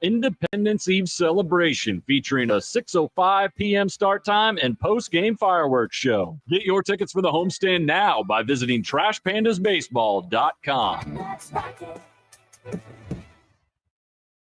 Independence Eve celebration featuring a 6:05 p.m. start time and post-game fireworks show. Get your tickets for the homestand now by visiting TrashPandasBaseball.com.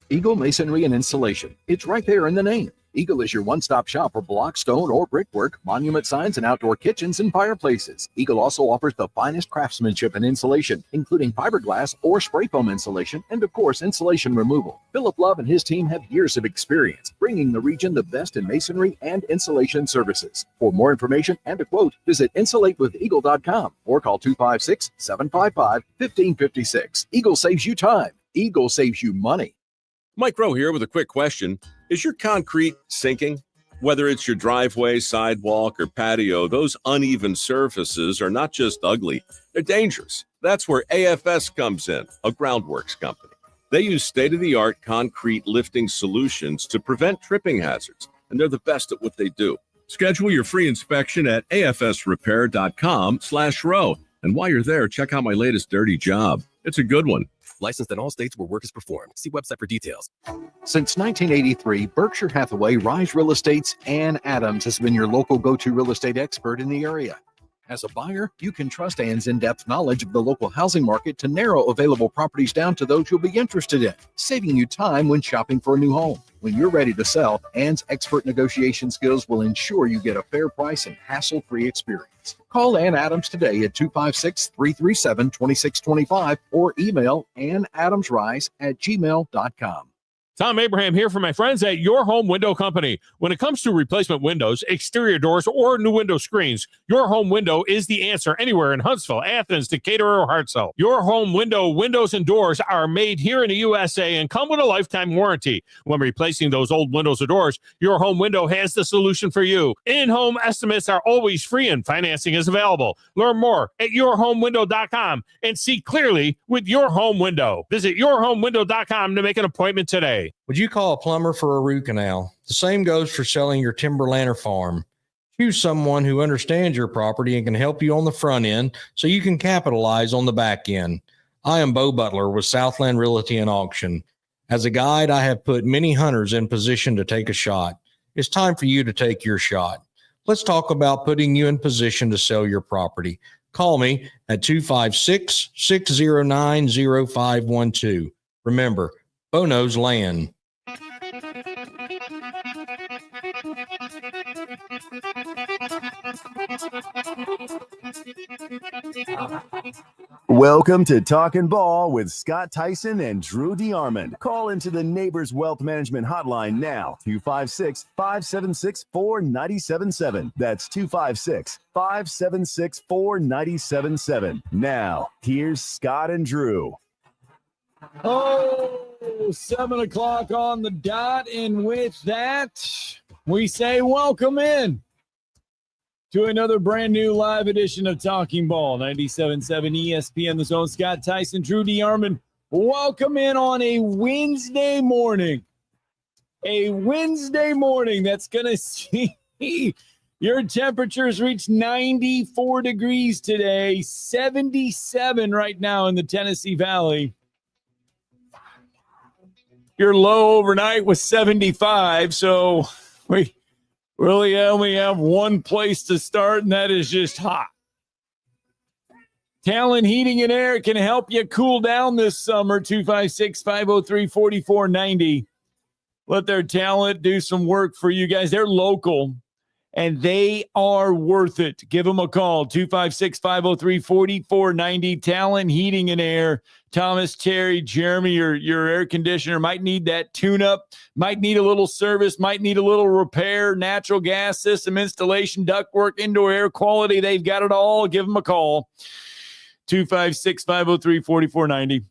Eagle Masonry and Installation. It's right there in the name. Eagle is your one-stop shop for block, stone, or brickwork, monument signs, and outdoor kitchens and fireplaces. Eagle also offers the finest craftsmanship and insulation, including fiberglass or spray foam insulation, and of course, insulation removal. Philip Love and his team have years of experience, bringing the region the best in masonry and insulation services. For more information and a quote, visit insulatewitheagle.com or call 256-755-1556. Eagle saves you time. Eagle saves you money. Mike Rowe here with a quick question. Is your concrete sinking? Whether it's your driveway, sidewalk, or patio, those uneven surfaces are not just ugly, they're dangerous. That's where AFS comes in, a groundworks company. They use state-of-the-art concrete lifting solutions to prevent tripping hazards, and they're the best at what they do. Schedule your free inspection at afsrepair.com/row. And while you're there, check out my latest dirty job. It's a good one. Licensed in all states where work is performed. See website for details. Since 1983, Berkshire Hathaway Rise Real Estate's Ann Adams has been your local go-to real estate expert in the area. As a buyer, you can trust Ann's in-depth knowledge of the local housing market to narrow available properties down to those you'll be interested in, saving you time when shopping for a new home. When you're ready to sell, Ann's expert negotiation skills will ensure you get a fair price and hassle-free experience. Call Ann Adams today at 256-337-2625 or email annadamsrise@gmail.com. Tom Abraham here for my friends at Your Home Window Company. When it comes to replacement windows, exterior doors, or new window screens, Your Home Window is the answer anywhere in Huntsville, Athens, Decatur, or Hartselle. Your Home Window windows and doors are made here in the USA and come with a lifetime warranty. When replacing those old windows or doors, Your Home Window has the solution for you. In-home estimates are always free and financing is available. Learn more at yourhomewindow.com and see clearly with Your Home Window. Visit yourhomewindow.com to make an appointment today. Would you call a plumber for a root canal? The same goes for selling your timberland or farm. Choose someone who understands your property and can help you on the front end so you can capitalize on the back end. I am Bo Butler with Southland Realty and Auction. As a guide, I have put many hunters in position to take a shot. It's time for you to take your shot. Let's talk about putting you in position to sell your property. Call me at 256-609-0512. Remember, Bo knows land. Welcome to Talkin' Ball with Scott Tyson and Drew DeArmond. Call into the Neighbors Wealth Management Hotline now, 256-576-4977. That's 256-576-4977. Now, here's Scott and Drew. Oh, 7 o'clock on the dot, and with that, we say welcome in to another brand new live edition of Talking Ball, 97.7 ESPN The Zone. Scott Tyson, Drew DeArmond, welcome in on a Wednesday morning. A Wednesday morning that's going to see your temperatures reach 94 degrees today, 77 right now in the Tennessee Valley. Your low overnight was 75, so we really only have one place to start, and that is just hot. Talon Heating and Air can help you cool down this summer, 256-503-4490. Let their talent do some work for you guys. They're local, and they are worth it. Give them a call, 256-503-4490. Talon Heating and Air. Thomas, Terry, Jeremy, your air conditioner might need that tune-up, might need a little service, might need a little repair, natural gas system installation, ductwork, indoor air quality. They've got it all. Give them a call, 256-503-4490.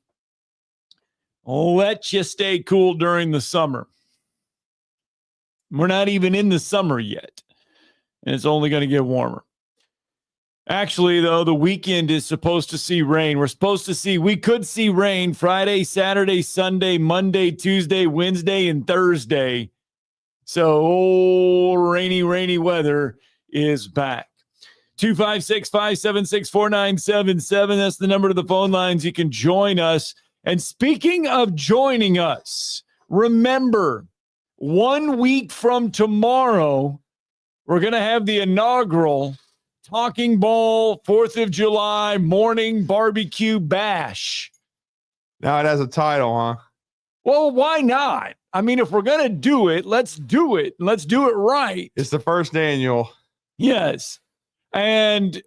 Let you stay cool during the summer. We're not even in the summer yet, and it's only going to get warmer. Actually, though, the weekend is supposed to see rain. We could see rain Friday, Saturday, Sunday, Monday, Tuesday, Wednesday, and Thursday. So, rainy weather is back. 256-576-4977. That's the number to the phone lines. You can join us. And speaking of joining us, Remember, 1 week from tomorrow, we're going to have the inaugural Talking Ball 4th of July morning barbecue bash. Now it has a title, huh? Well, why not? I mean, if we're going to do it, let's do it. Let's do it right. It's the first annual. Yes. And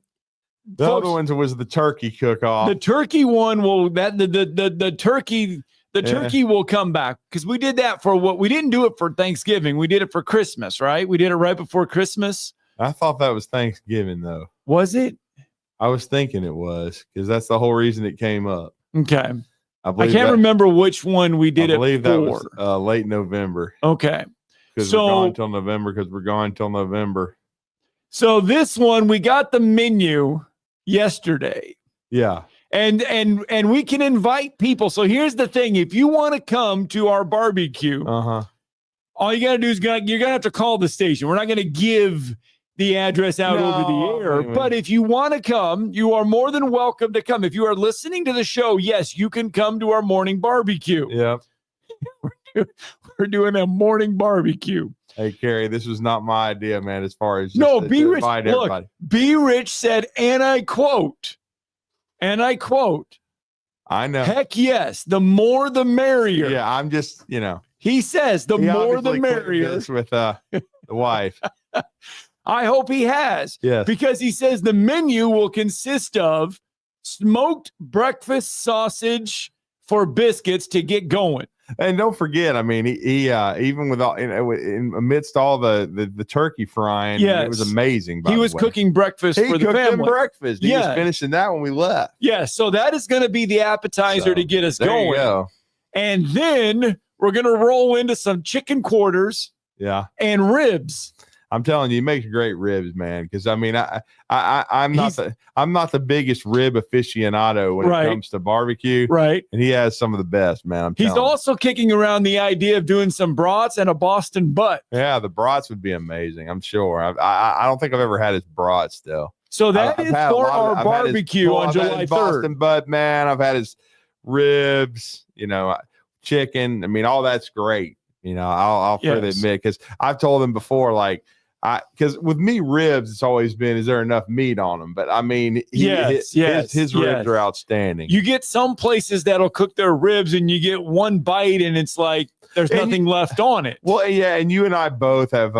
the folks, other ones was the turkey cook-off. the turkey one will the turkey will come back, because we did that for we didn't do it for Thanksgiving. We did it for Christmas, right? We did it right before Christmas. I thought that was Thanksgiving, though. Was it? I was thinking it was, because that's the whole reason it came up. Okay. I believe can't remember which one we did I believe it that for. was late November. Okay. Because we're gone till November. So this one, we got the menu yesterday. Yeah. And we can invite people. So here's the thing. If you want to come to our barbecue, all you got to do is you're going to have to call the station. We're not going to give the address out over the air. But if you want to come, you are more than welcome to come. If you are listening to the show, yes, you can come to our morning barbecue. Yeah. We're doing a morning barbecue. Hey, Carrie, this was not my idea, man, as far as B. Rich. Look, B. Rich said, and I quote, I know. heck yes, the more the merrier. Yeah, I'm just, He says the more the merrier. With the wife. I hope he has. Yes. Because he says the menu will consist of smoked breakfast sausage for biscuits to get going. And don't forget, I mean, he even with all amidst all the turkey frying, it was amazing. He was cooking breakfast for the family. Breakfast. He was finishing that when we left. Yeah, so that is going to be the appetizer to get us going. You go. And then we're going to roll into some chicken quarters. Yeah. And ribs. I'm telling you, he makes great ribs, man. Because I mean, I'm not the biggest rib aficionado when it comes to barbecue, right? And he has some of the best, man. He's also kicking around the idea of doing some brats and a Boston butt. Yeah, the brats would be amazing. I'm sure. I don't think I've ever had his brats though. So that is for our barbecue on July 3rd. Boston butt, man. I've had his ribs. Chicken. I mean, all that's great. I'll further admit, because I've told him before, like. Because with me, ribs, it's always been, is there enough meat on them? But I mean, his ribs are outstanding. You get some places that'll cook their ribs and you get one bite and it's like there's nothing left on it. Well, yeah, and you and I both have,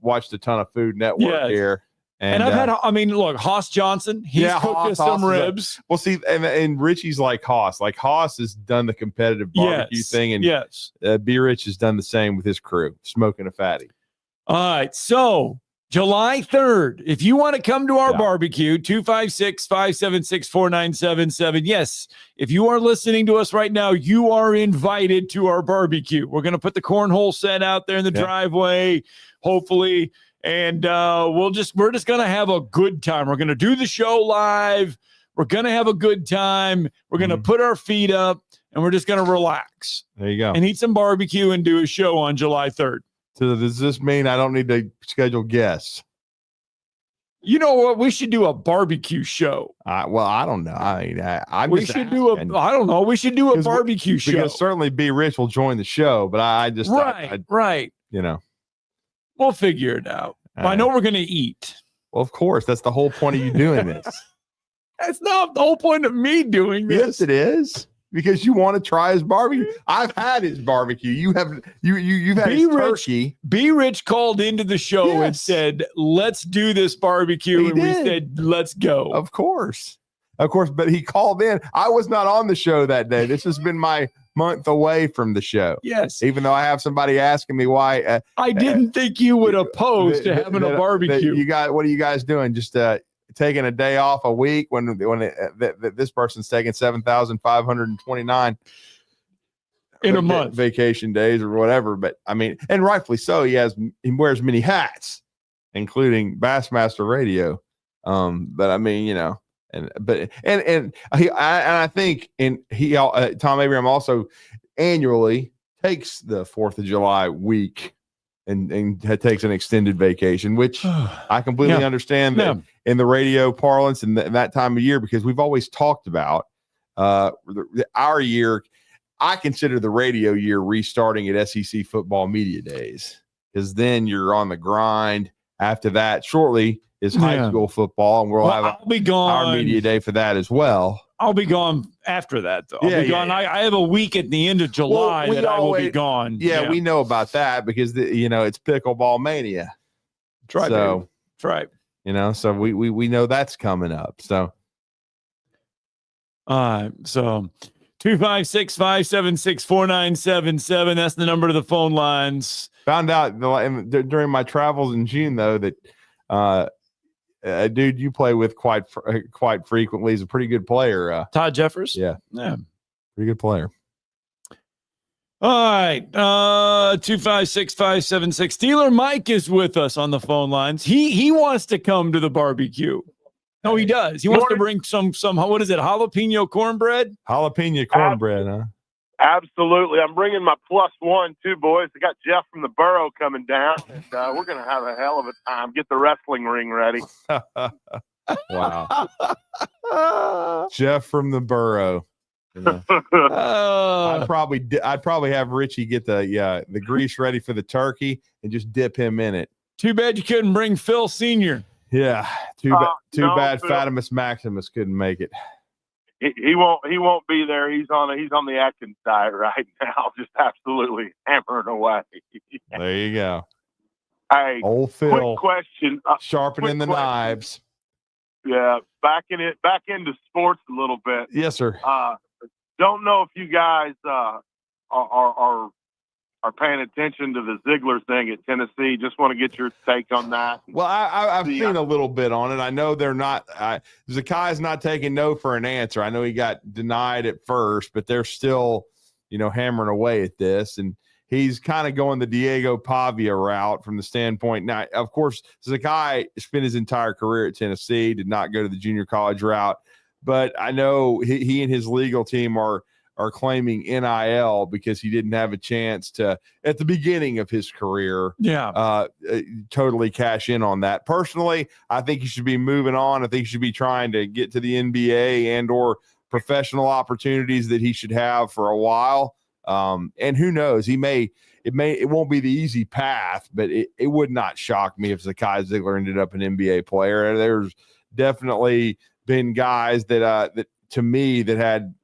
watched a ton of Food Network here. And I've had, look, Haas Johnson, he's cooked us some ribs. Well, see, and Richie's like Haas. Like Haas has done the competitive barbecue thing, and B. Rich has done the same with his crew, smoking a fatty. All right, so July 3rd, if you want to come to our barbecue, 256-576-4977. Yes, if you are listening to us right now, you are invited to our barbecue. We're going to put the cornhole set out there in the driveway, hopefully, and we're just going to have a good time. We're going to do the show live. We're going to have a good time. We're going to put our feet up, and we're just going to relax. There you go. And eat some barbecue and do a show on July 3rd. So does this mean I don't need to schedule guests? You know what? We should do a barbecue show. Well, I don't know. We should do a barbecue show. Because certainly B. Rich will join the show, but I just right. We'll figure it out. I know we're going to eat. Well, of course, that's the whole point of you doing this. That's not the whole point of me doing this. Yes, it is. Because you want to try his barbecue. I've had his barbecue. You've had his turkey. B. Rich called into the show and said, "Let's do this barbecue." We said, "Let's go." Of course. But he called in. I was not on the show that day. This has been my month away from the show. Yes. Even though I have somebody asking me why. I didn't think you would oppose to having a barbecue. What are you guys doing? Just taking a day off a week when this person's taking 7,529 in a month vacation days or whatever. But I mean, and rightfully so. He wears many hats, including Bassmaster Radio. But I mean, I think Tom Abraham also annually takes the 4th of July week and takes an extended vacation, which I completely understand that in the radio parlance and that time of year, because we've always talked about our year. I consider the radio year restarting at SEC football media days, because then you're on the grind. After that, shortly is high school football, and I'll be gone. our media day for that as well. I'll be gone after that, though. I'll be gone. I have a week at the end of July I will be gone. Yeah, we know about that because it's pickleball mania. That's right. So that's right. So we know that's coming up. So, so 256-576-4977. That's the number to the phone lines. Found out during my travels in June, though, that a dude you play with quite frequently is a pretty good player. Todd Jeffers? Yeah. Pretty good player. All right. 256-576. Dealer Mike is with us on the phone lines. He wants to come to the barbecue. No, he does. He wants to bring some what is it, jalapeno cornbread? Jalapeno cornbread, huh? Absolutely. I'm bringing my +1 too, boys. I got Jeff from the Borough coming down, and we're going to have a hell of a time. Get the wrestling ring ready. Wow. Jeff from the Borough. I'd probably have Richie get the grease ready for the turkey and just dip him in it. Too bad you couldn't bring Phil Sr. Yeah. Too bad Phil. Fatimus Maximus couldn't make it. He won't be there. He's on the Atkins diet right now, just absolutely hammering away. There you go. Hey, old Phil. Quick question. Sharpening the knives. Yeah, back into sports a little bit. Yes, sir. Don't know if you guys are paying attention to the Ziegler thing at Tennessee. Just want to get your take on that. Well, I've seen a little bit on it. I know they're not Zakai's not taking no for an answer. I know he got denied at first, but they're still, hammering away at this. And he's kind of going the Diego Pavia route from the standpoint. Now, of course, Zakai spent his entire career at Tennessee, did not go to the junior college route. But I know he and his legal team are claiming NIL because he didn't have a chance to, at the beginning of his career, totally cash in on that. Personally, I think he should be moving on. I think he should be trying to get to the NBA and or professional opportunities that he should have for a while. And who knows, it won't be the easy path, but it would not shock me if Zakai Ziegler ended up an NBA player. There's definitely been guys that to me that had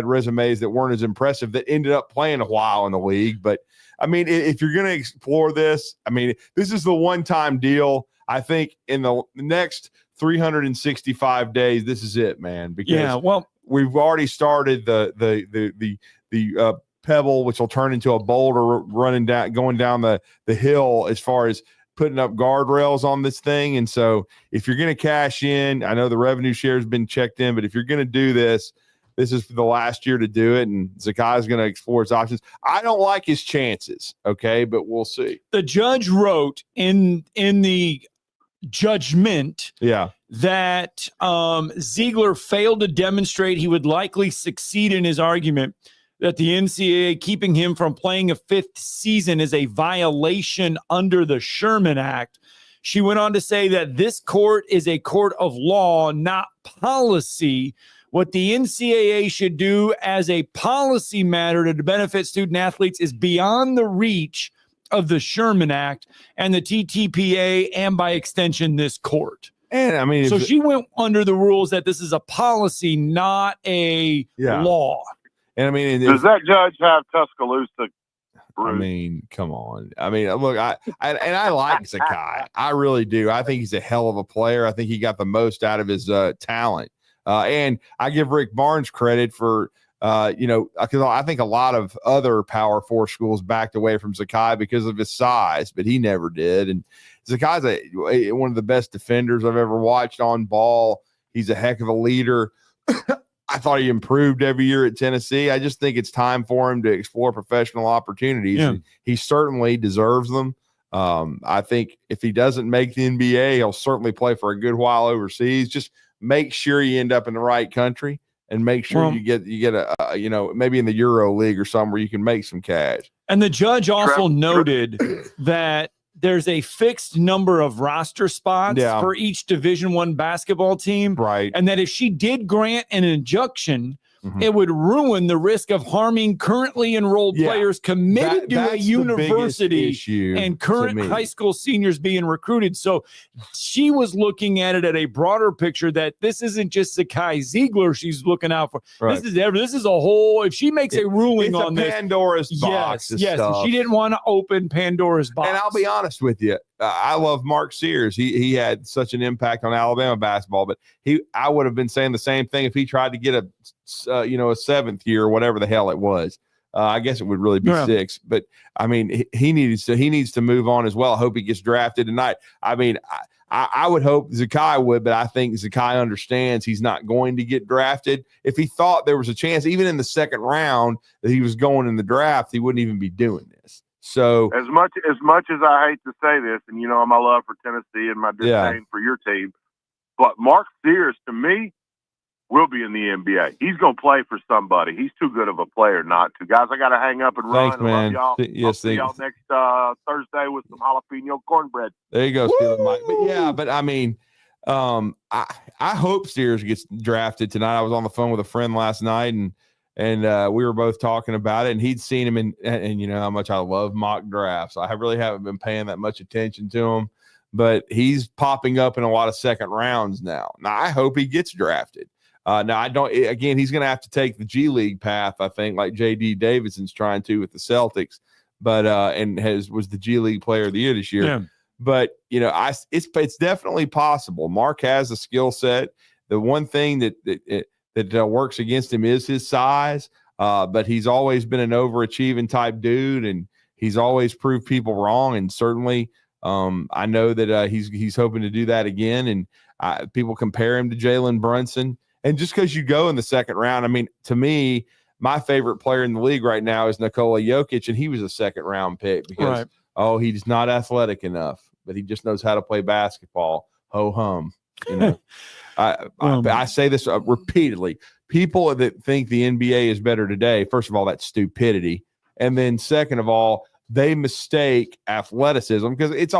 resumes that weren't as impressive that ended up playing a while in the league. But I mean, if you're going to explore this, I mean, this is the one-time deal. I think in the next 365 days, this is it, man. Because we've already started the pebble, which will turn into a boulder going down the hill as far as putting up guardrails on this thing. And so if you're going to cash in, I know the revenue share has been checked in, but if you're going to do this is the last year to do it. And Zakai is going to explore his options. I don't like his chances. Okay. But we'll see. The judge wrote in the judgment that Ziegler failed to demonstrate he would likely succeed in his argument that the NCAA keeping him from playing a fifth season is a violation under the Sherman Act. She went on to say that this court is a court of law, not policy. What the NCAA should do as a policy matter to benefit student athletes is beyond the reach of the Sherman Act and the TTPA, and by extension, this court. And I mean, so she went under the rules that this is a policy, not a law. And I mean, does that judge have Tuscaloosa? I mean, come on. I mean, look, I like Zakai. I really do. I think he's a hell of a player. I think he got the most out of his talent. And I give Rick Barnes credit for, because I think a lot of other Power 4 schools backed away from Zakai because of his size, but he never did. And Zakai's one of the best defenders I've ever watched on ball. He's a heck of a leader. I thought he improved every year at Tennessee. I just think it's time for him to explore professional opportunities. And he certainly deserves them. I think if he doesn't make the NBA, he'll certainly play for a good while overseas. Just make sure you end up in the right country and make sure you get a maybe in the Euro League or somewhere you can make some cash. And the judge also noted that there's a fixed number of roster spots for each Division I basketball team. Right. And that if she did grant an injunction, it would ruin the risk of harming currently enrolled players committed to a university and current high school seniors being recruited. So she was looking at it at a broader picture that this isn't just Zakai Ziegler she's looking out for. Right. This is a whole, if she makes a ruling on this. Pandora's box. Yes. She didn't want to open Pandora's box. And I'll be honest with you. I love Mark Sears. He had such an impact on Alabama basketball, but I would have been saying the same thing if he tried to get a 7th year or whatever the hell it was. I guess it would really be 6, but I mean, he needs to move on as well. I hope he gets drafted tonight. I mean, I would hope Zakai would, but I think Zakai understands he's not going to get drafted. If he thought there was a chance, even in the second round, that he was going in the draft, he wouldn't even be doing this. So as much as I hate to say this, and my love for Tennessee and my disdain for your team, but Mark Sears to me will be in the NBA. He's going to play for somebody. He's too good of a player not to. Guys, I got to hang up and run. Thanks, man. Love y'all. I'll see y'all next Thursday with some jalapeno cornbread. There you go, Steven Mike. But I mean, I hope Sears gets drafted tonight. I was on the phone with a friend last night, and we were both talking about it, and he'd seen him and you know how much I love mock drafts. I really haven't been paying that much attention to him, but he's popping up in a lot of second rounds now. Now I hope he gets drafted. Now I don't. Again, he's going to have to take the G League path, I think, like J.D. Davidson's trying to with the Celtics, but was the G League Player of the Year this year. Yeah. But it's definitely possible. Mark has a skill set. The one thing that works against him is his size, but he's always been an overachieving type dude, and he's always proved people wrong. And certainly, I know that he's hoping to do that again. And people compare him to Jalen Brunson. And just because you go in the second round, I mean, to me, my favorite player in the league right now is Nikola Jokic, and he was a second round pick because he's not athletic enough, but he just knows how to play basketball. Ho hum, I say this repeatedly. People that think the NBA is better today, first of all, that's stupidity. And then second of all, they mistake athleticism because it's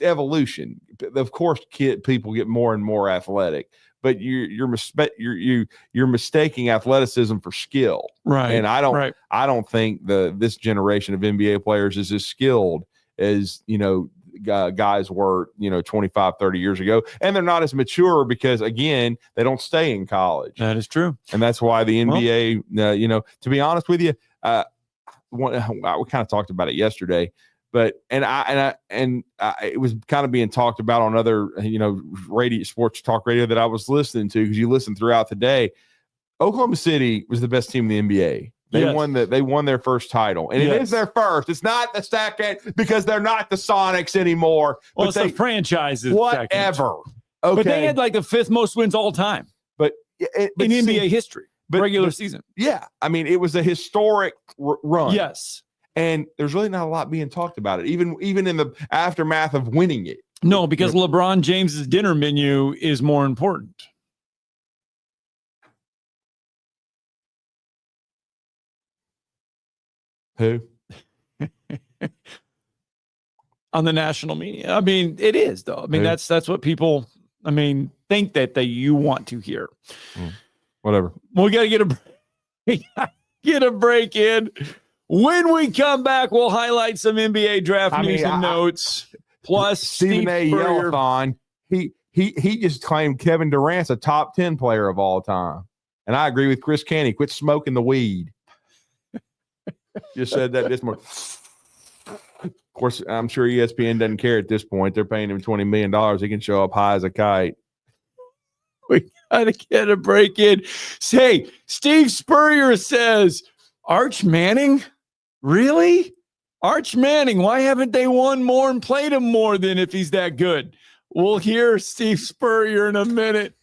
evolution. Of course, people get more and more athletic, but you're mistaking athleticism for skill. Right. And I don't think this generation of NBA players is as skilled as, guys were, 25, 30 years ago. And they're not as mature because, again, they don't stay in college. That is true. And that's why the NBA, to be honest with you, we kind of talked about it yesterday, but it was kind of being talked about on other, radio, sports talk radio that I was listening to, because you listen throughout the day. Oklahoma City was the best team in the NBA. They won their first title, and it is their first. It's not the second because they're not the Sonics anymore. Well, it's the franchise's whatever. Okay. But they had like the 5th most wins all time. But in NBA history, regular season. Yeah, I mean, it was a historic run. Yes, and there's really not a lot being talked about it, even in the aftermath of winning it. No, because LeBron James's dinner menu is more important. Who? On the national media. I mean, it is, though. I mean, that's what people, think that you want to hear. Whatever. We got to get a break in. When we come back, we'll highlight some NBA draft news and notes. Plus, Stephen A. Yellowthon, he just claimed Kevin Durant's a top 10 player of all time. And I agree with Chris Canty. Quit smoking the weed. Just said that this morning. Of course, I'm sure ESPN doesn't care at this point. They're paying him $20 million. He can show up high as a kite. We got to get a break in. Say, Steve Spurrier says, Arch Manning? Really? Arch Manning, why haven't they won more and played him more than if he's that good? We'll hear Steve Spurrier in a minute.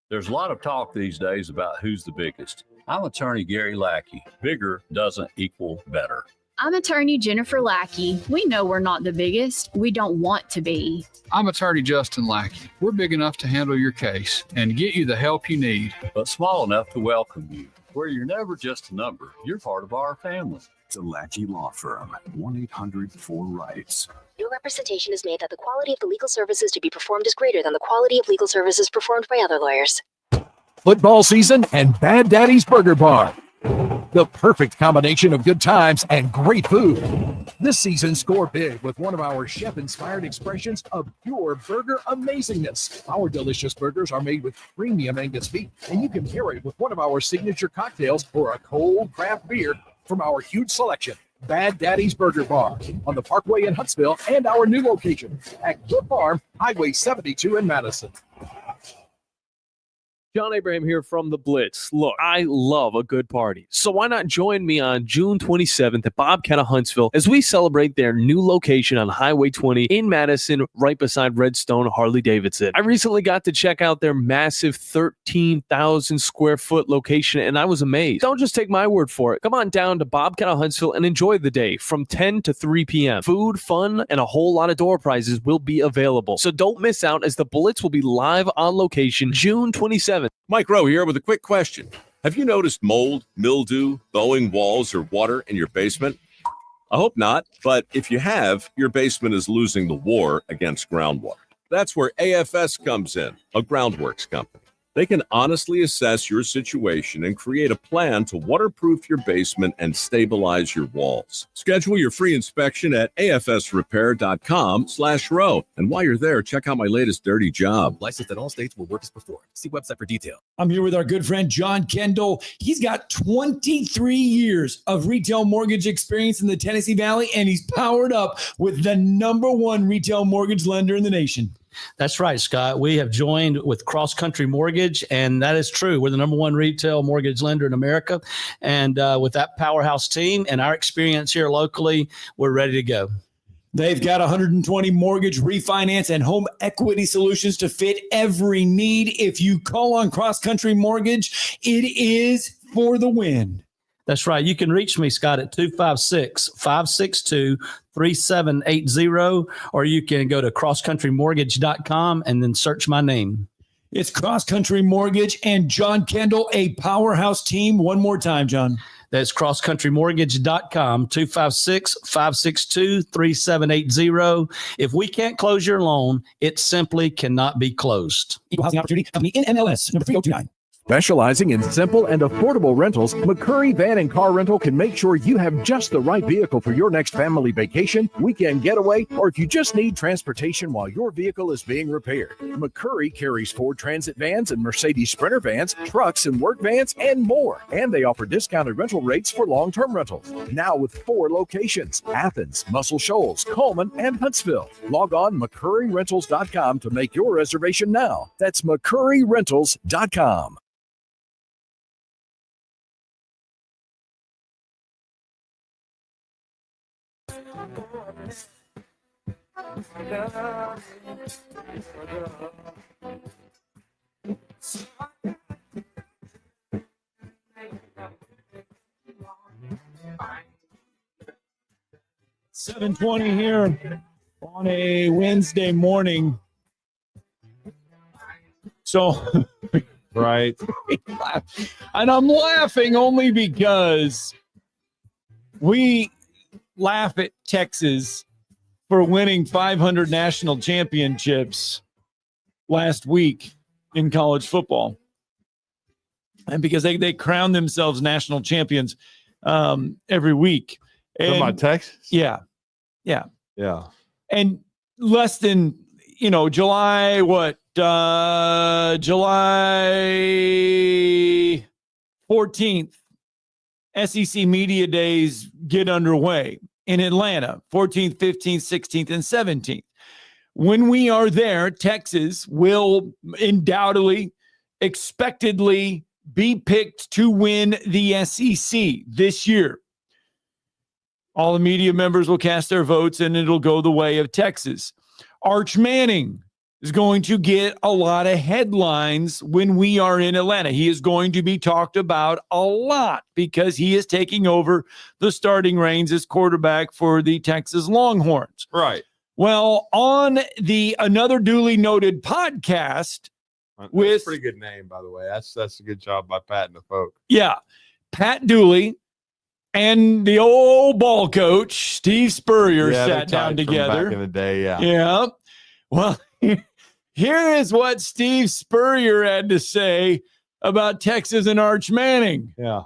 There's a lot of talk these days about who's the biggest. I'm attorney Gary Lackey. Bigger doesn't equal better. I'm attorney Jennifer Lackey. We know we're not the biggest. We don't want to be. I'm attorney Justin Lackey. We're big enough to handle your case and get you the help you need, but small enough to welcome you. Where you're never just a number, you're part of our family. The Lackey Law Firm, 1-800-4-RIGHTS. Your representation is made that the quality of the legal services to be performed is greater than the quality of legal services performed by other lawyers. Football season and Bad Daddy's Burger Bar. The perfect combination of good times and great food. This season, score big with one of our chef-inspired expressions of pure burger amazingness. Our delicious burgers are made with premium Angus beef, and you can pair it with one of our signature cocktails or a cold craft beer from our huge selection. Bad Daddy's Burger Bar on the Parkway in Huntsville and our new location at Good Farm, Highway 72 in Madison. John Abraham here from The Blitz. Look, I love a good party, so why not join me on June 27th at Bobcat of Huntsville as we celebrate their new location on Highway 20 in Madison, right beside Redstone Harley-Davidson. I recently got to check out their massive 13,000 square foot location, and I was amazed. Don't just take my word for it. Come on down to Bobcat of Huntsville and enjoy the day from 10 to 3 p.m. Food, fun, and a whole lot of door prizes will be available, so don't miss out as the Blitz will be live on location June 27th. Mike Rowe here with a quick question. Have you noticed mold, mildew, bowing walls, or water in your basement? I hope not, but if you have, your basement is losing the war against groundwater. That's where AFS comes in, a groundworks company. They can honestly assess your situation and create a plan to waterproof your basement and stabilize your walls. Schedule your free inspection at afsrepair.com/row. And while you're there, check out my latest dirty job. Licensed in all states where work is performed. See website for detail. I'm here with our good friend John Kendall. He's got 23 years of retail mortgage experience in the Tennessee Valley, and he's powered up with the #1 retail mortgage lender in the nation. That's right, Scott. We have joined with Cross Country Mortgage, and that is true. We're the #1 retail mortgage lender in America. And with that powerhouse team and our experience here locally, we're ready to go. They've got 120 mortgage, refinance, and home equity solutions to fit every need. If you call on Cross Country Mortgage, it is for the win. That's right. You can reach me, Scott, at 256-562-3780, or you can go to crosscountrymortgage.com and then search my name. It's Cross Country Mortgage and John Kendall, a powerhouse team. One more time, John. That's crosscountrymortgage.com, 256-562-3780. If we can't close your loan, it simply cannot be closed. Equal Housing Opportunity Company in MLS, number 3029. Specializing in simple and affordable rentals, McCurry Van and Car Rental can make sure you have just the right vehicle for your next family vacation, weekend getaway, or if you just need transportation while your vehicle is being repaired. McCurry carries Ford Transit vans and Mercedes Sprinter vans, trucks and work vans, and more. And they offer discounted rental rates for long-term rentals. Now with 4 locations: Athens, Muscle Shoals, Coleman, and Huntsville. Log on McCurryRentals.com to make your reservation now. That's McCurryRentals.com. $7:20 here on a Wednesday morning. So, right. And I'm laughing only because we laugh at Texas for winning 500 national championships last week in college football. And because they crown themselves national champions every week. Talking about Texas? Yeah. Yeah. Yeah. And less than, July 14th, SEC Media Days get underway in Atlanta, 14th, 15th, 16th, and 17th. When we are there, Texas will undoubtedly, expectedly be picked to win the SEC this year. All the media members will cast their votes, and it'll go the way of Texas. Arch Manning is going to get a lot of headlines when we are in Atlanta. He is going to be talked about a lot because he is taking over the starting reins as quarterback for the Texas Longhorns. Right. Well, on the Another Duly Noted podcast That's a pretty good name, by the way. That's a good job by Pat and the folk. Yeah. Pat Dooley and the old ball coach, Steve Spurrier, sat down together. Back in the day, yeah. Yeah. Well, here is what Steve Spurrier had to say about Texas and Arch Manning. Yeah.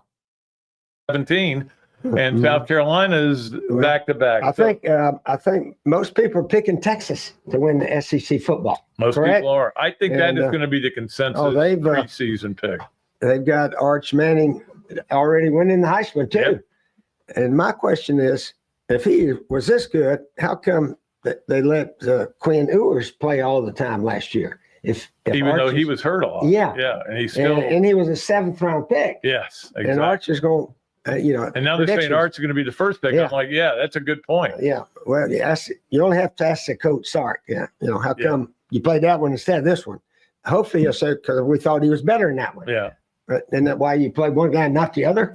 17, and South Carolina's back to back. I think most people are picking Texas to win the SEC football. Most correct? People are. I think that is going to be the consensus preseason pick. They've got Arch Manning already winning the Heisman too. Yep. And my question is, if he was this good, how come they let Quinn Ewers play all the time last year? If even though he was hurt a lot. Yeah. Yeah. And he's still. And he was a 7th round pick. Yes. Exactly. And Arch is going, and now they're saying Arch is going to be the first pick. Yeah. I'm like, yeah, that's a good point. Yeah. Well, you only have to ask the coach, Sark. Yeah. How come you played that one instead of this one? Hopefully he'll say, because we thought he was better in that one. Yeah. But isn't that why you play one guy and not the other?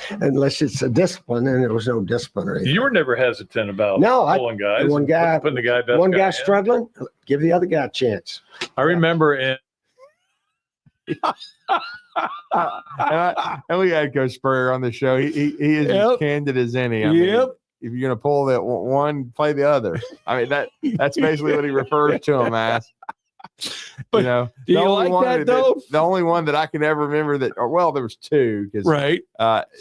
Unless it's a discipline, and there was no discipline or anything. You were never hesitant about pulling guys. One guy, putting the guy best one guy guy in. struggling, give the other guy a chance. I remember in. And we had Coach Spurrier on the show. He is as candid as any. I mean, if you're going to pull that one, play the other. I mean, that's basically what he refers to him as. But do you like that though? The only one that I can ever remember that, there was two. Right.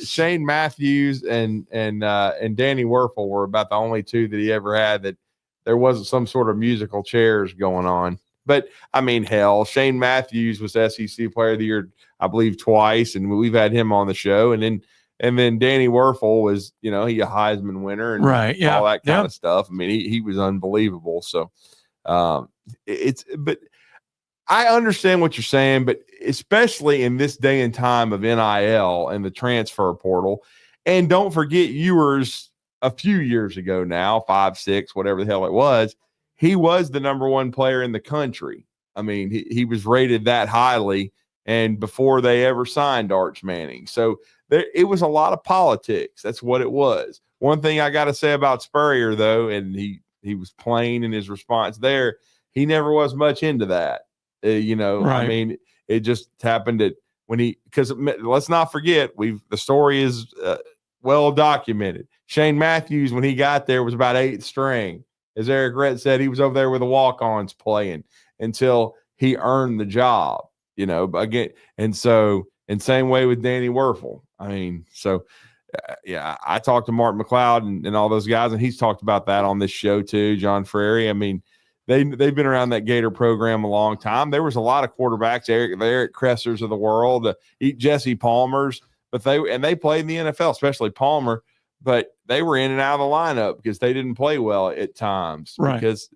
Shane Matthews and Danny Werfel were about the only two that he ever had that there wasn't some sort of musical chairs going on. But I mean, hell, Shane Matthews was SEC Player of the Year, I believe, twice, and we've had him on the show. And then Danny Werfel was, he a Heisman winner and all that kind of stuff. I mean, he was unbelievable. So but I understand what you're saying, but especially in this day and time of NIL and the transfer portal, and don't forget Ewers a few years ago now, 5, 6, whatever the hell it was, he was the number one player in the country. I mean, he was rated that highly, and before they ever signed Arch Manning. So it was a lot of politics. That's what it was. One thing I got to say about Spurrier, though, and he was plain in his response there, he never was much into that. I mean, it just happened that because let's not forget, the story is well documented. Shane Matthews, when he got there, was about 8th string. As Eric Rett said, he was over there with the walk-ons playing until he earned the job, again. And same way with Danny Werfel. I mean, I talked to Mark McLeod and all those guys, and he's talked about that on this show too, John Frary. I mean, they've been around that Gator program a long time. There was a lot of quarterbacks, Eric Kressers of the world, Jesse Palmer's, but they played in the NFL, especially Palmer, but they were in and out of the lineup because they didn't play well at times because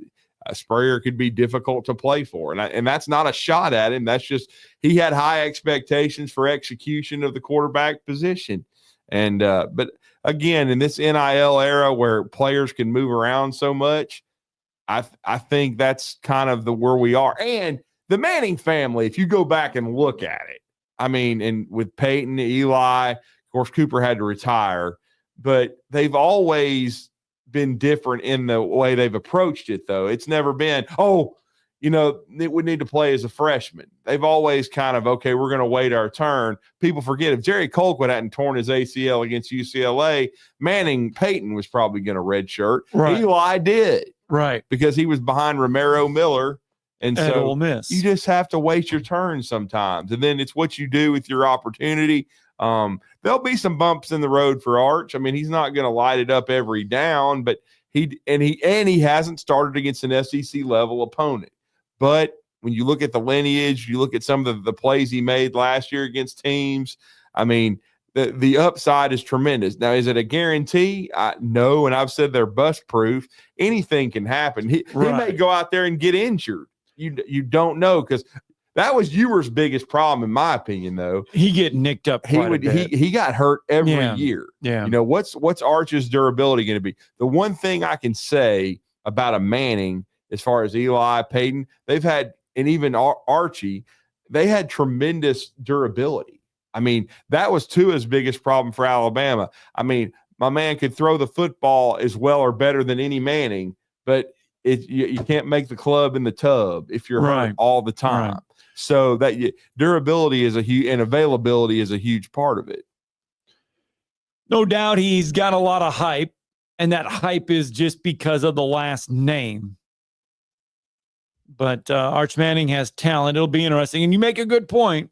Spurrier could be difficult to play for. And that's not a shot at him. That's just, he had high expectations for execution of the quarterback position. And, but again, in this NIL era where players can move around so much, I think that's kind of where we are. And the Manning family, if you go back and look at it, I mean, and with Peyton, Eli, of course, Cooper had to retire, but they've always been different in the way they've approached it, though. It's never been, it would need to play as a freshman. They've always kind of, okay, we're going to wait our turn. People forget if Jerry Colquitt hadn't torn his ACL against UCLA, Peyton was probably going to redshirt. Right. Eli did. Right. Because he was behind Romero Miller. And so Ole Miss. You just have to wait your turn sometimes. And then it's what you do with your opportunity. There'll be some bumps in the road for Arch. I mean, he's not going to light it up every down, but he hasn't started against an SEC level opponent. But when you look at the lineage, you look at some of the plays he made last year against teams, I mean, the upside is tremendous. Now, is it a guarantee? No, and I've said they're bust proof. Anything can happen. He may go out there and get injured. You don't know, because that was Ewers' biggest problem, in my opinion, though. He get nicked up quite a bit. He got hurt every year. Yeah. What's Arch's durability going to be? The one thing I can say about a Manning, as far as Eli, Peyton, they've had, and even Archie, they had tremendous durability. I mean, that was Tua's biggest problem for Alabama. I mean, my man could throw the football as well or better than any Manning, but you can't make the club in the tub if you're hurt all the time. Right. So that durability is and availability is a huge part of it. No doubt he's got a lot of hype, and that hype is just because of the last name. But Arch Manning has talent. It'll be interesting. And you make a good point.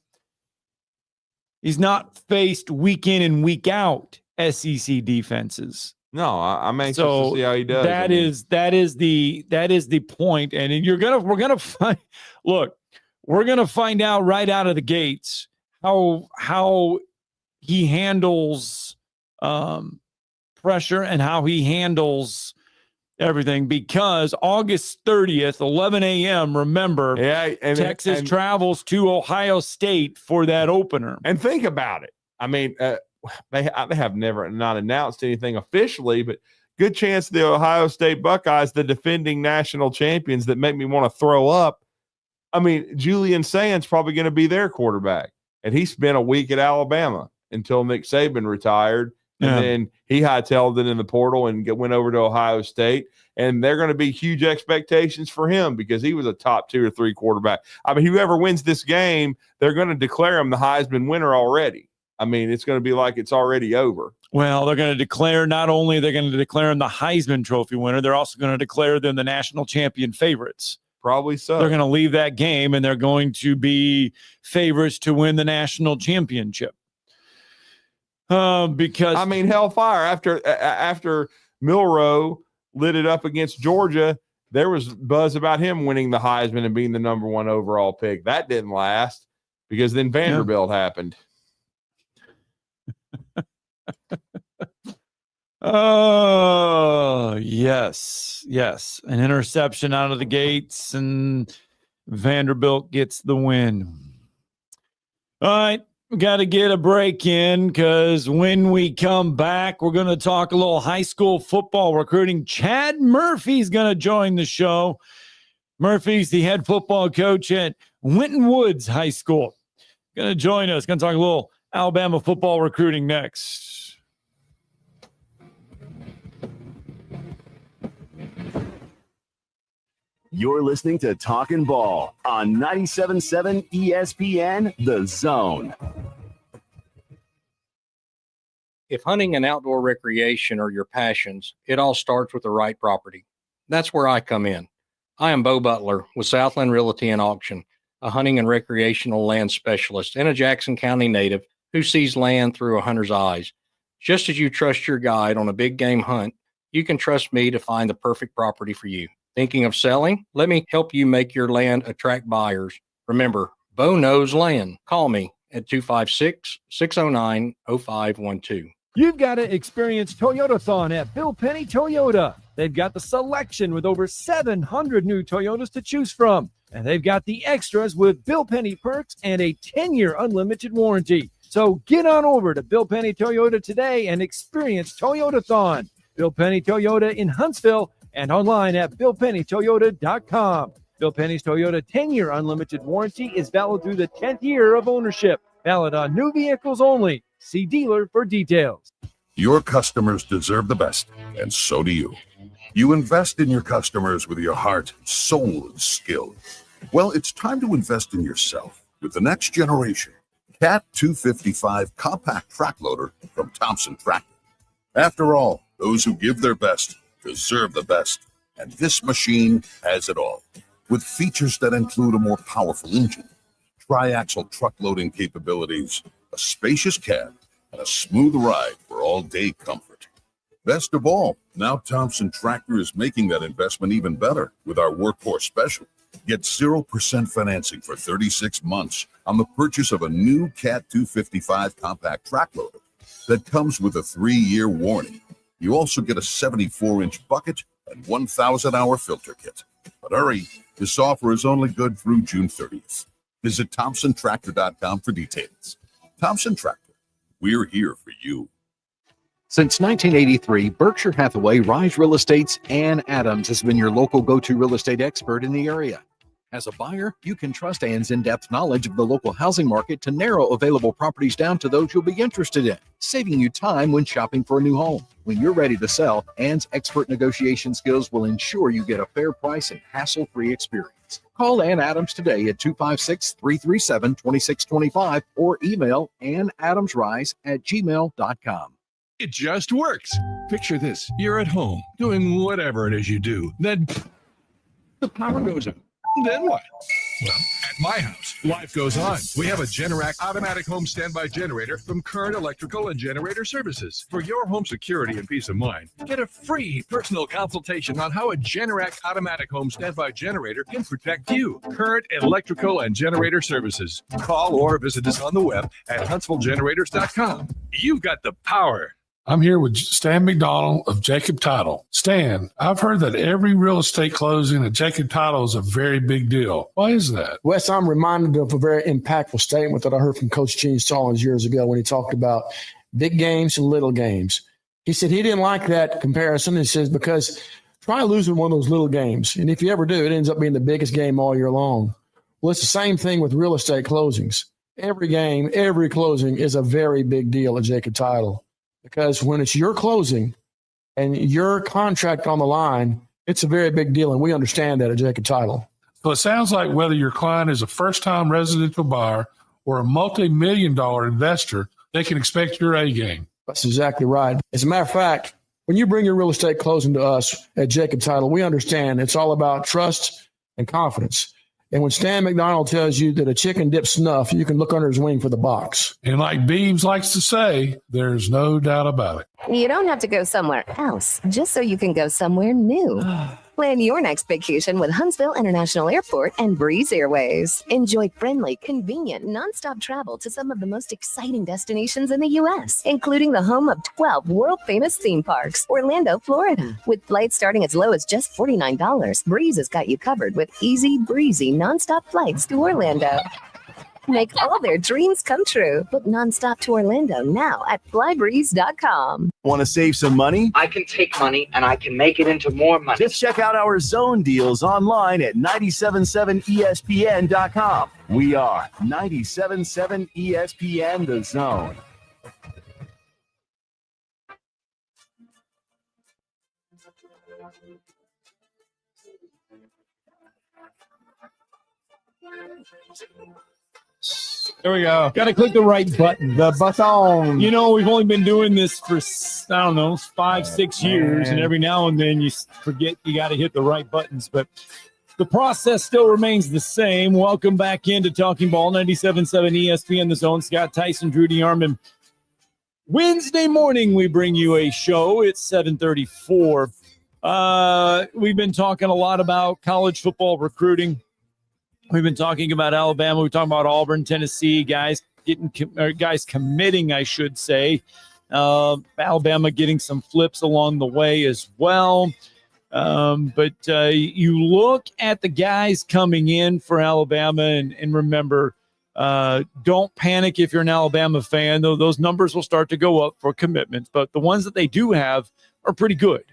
He's not faced week in and week out SEC defenses. No, I'm anxious to see how he does. That is the point. And we're gonna find out right out of the gates how he handles pressure and how he handles everything, because August 30th, 11 a.m., remember, Texas travels to Ohio State for that opener. And think about it. I mean, they have never not announced anything officially, but good chance the Ohio State Buckeyes, the defending national champions, that make me want to throw up. I mean, Julian Sands probably going to be their quarterback, and he spent a week at Alabama until Nick Saban retired. And then he hightailed it in the portal and went over to Ohio State. And they're going to be huge expectations for him because he was a top 2 or 3 quarterback. I mean, whoever wins this game, they're going to declare him the Heisman winner already. I mean, it's going to be like it's already over. Well, they're going to declare, not only they're going to declare him the Heisman Trophy winner, they're also going to declare them the national champion favorites. Probably so. They're going to leave that game, and they're going to be favorites to win the national championship. Because I mean, hellfire after Milroe lit it up against Georgia, there was buzz about him winning the Heisman and being the number 1 overall pick. That didn't last because then Vanderbilt happened. Oh, yes. An interception out of the gates, and Vanderbilt gets the win. All right. We got to get a break in, because when we come back, we're going to talk a little high school football recruiting. Chad Murphy's going to join the show. Murphy's the head football coach at Winton Woods High School. Going to join us. Going to talk a little Alabama football recruiting next. You're listening to Talkin' Ball on 97.7 ESPN, The Zone. If hunting and outdoor recreation are your passions, it all starts with the right property. That's where I come in. I am Bo Butler with Southland Realty and Auction, a hunting and recreational land specialist and a Jackson County native who sees land through a hunter's eyes. Just as you trust your guide on a big game hunt, you can trust me to find the perfect property for you. Thinking of selling? Let me help you make your land attract buyers. Remember, Bo knows land. Call me at 256-609-0512. You've got to experience Toyotathon at Bill Penny Toyota. They've got the selection with over 700 new Toyotas to choose from. And they've got the extras with Bill Penny perks and a 10-year unlimited warranty. So get on over to Bill Penny Toyota today and experience Toyotathon. Bill Penny Toyota in Huntsville and online at BillPennyToyota.com. Bill Penny's Toyota 10-year unlimited warranty is valid through the 10th year of ownership. Valid on new vehicles only. See dealer for details. Your customers deserve the best, and so do you. You invest in your customers with your heart, soul, and skill. Well, it's time to invest in yourself with the next generation Cat 255 compact track loader from Thompson Tractor. After all, those who give their best deserve the best, and this machine has it all. With features that include a more powerful engine, tri-axle truck loading capabilities, a spacious cab, and a smooth ride for all-day comfort. Best of all, now Thompson Tractor is making that investment even better with our workhorse special. Get 0% financing for 36 months on the purchase of a new Cat 255 compact track loader that comes with a 3-year warranty. You also get a 74-inch bucket and 1,000-hour filter kit. But hurry, this offer is only good through June 30th. Visit ThompsonTractor.com for details. Thompson Tractor, we're here for you. Since 1983, Berkshire Hathaway Rise Real Estate's Ann Adams has been your local go-to real estate expert in the area. As a buyer, you can trust Ann's in-depth knowledge of the local housing market to narrow available properties down to those you'll be interested in, saving you time when shopping for a new home. When you're ready to sell, Ann's expert negotiation skills will ensure you get a fair price and hassle-free experience. Call Ann Adams today at 256-337-2625 or email annadamsrise@gmail.com. It just works. Picture this. You're at home doing whatever it is you do. Then the power goes out. Then what? Well, at my house, life goes on. We have a Generac automatic home standby generator from Current Electrical and Generator Services. For your home security and peace of mind, get a free personal consultation on how a Generac automatic home standby generator can protect you. Current Electrical and Generator Services. Call or visit us on the web at HuntsvilleGenerators.com. You've got the power. I'm here with Stan McDonald of Jacob Title. Stan, I've heard that every real estate closing at Jacob Title is a very big deal. Why is that? Wes, I'm reminded of a very impactful statement that I heard from Coach Gene Stallings years ago when he talked about big games and little games. He said he didn't like that comparison. He says, because try losing one of those little games. And if you ever do, it ends up being the biggest game all year long. Well, it's the same thing with real estate closings. Every game, every closing is a very big deal at Jacob Title. Because when it's your closing and your contract on the line, it's a very big deal. And we understand that at Jacob Title. So it sounds like whether your client is a first-time residential buyer or a multi-million-dollar investor, they can expect your A game. That's exactly right. As a matter of fact, when you bring your real estate closing to us at Jacob Title, we understand it's all about trust and confidence. And when Stan McDonald tells you that a chicken dips snuff, you can look under his wing for the box. And like Beebs likes to say, there's no doubt about it. You don't have to go somewhere else just so you can go somewhere new. Plan your next vacation with Huntsville International Airport and Breeze Airways. Enjoy friendly, convenient, nonstop travel to some of the most exciting destinations in the U.S., including the home of 12 world-famous theme parks, Orlando, Florida. With flights starting as low as just $49, Breeze has got you covered with easy, breezy, nonstop flights to Orlando. Make all their dreams come true. Book nonstop to Orlando now at flybreeze.com. Want to save some money? I can take money and I can make it into more money. Just check out our zone deals online at 977ESPN.com. We are 977 ESPN The Zone. There we go. Got to click the right button. The button. You know, we've only been doing this for, 5-6 years, and every now and then you forget you got to hit the right buttons. But the process still remains the same. Welcome back into Talking Ball, 97.7 ESPN The Zone. Scott Tyson, Drew DeArmond. Wednesday morning, we bring you a show. It's 7:34. We've been talking a lot about college football recruiting. We've been talking about Alabama. We're talking about Auburn, Tennessee, guys committing, I should say. Alabama getting some flips along the way as well. But you look at the guys coming in for Alabama, and remember, don't panic if you're an Alabama fan. Though those numbers will start to go up for commitments, but the ones that they do have are pretty good.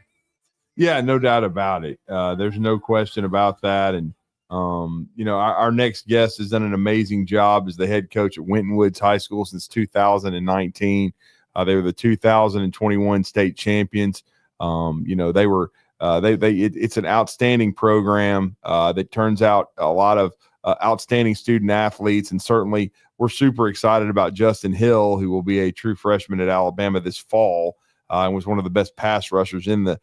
Yeah, no doubt about it. There's no question about that. And our next guest has done an amazing job as the head coach at Winton Woods High School since 2019. They were the 2021 state champions. They were it's an outstanding program that turns out a lot of outstanding student athletes, and certainly we're super excited about Justin Hill, who will be a true freshman at Alabama this fall. And was one of the best pass rushers in the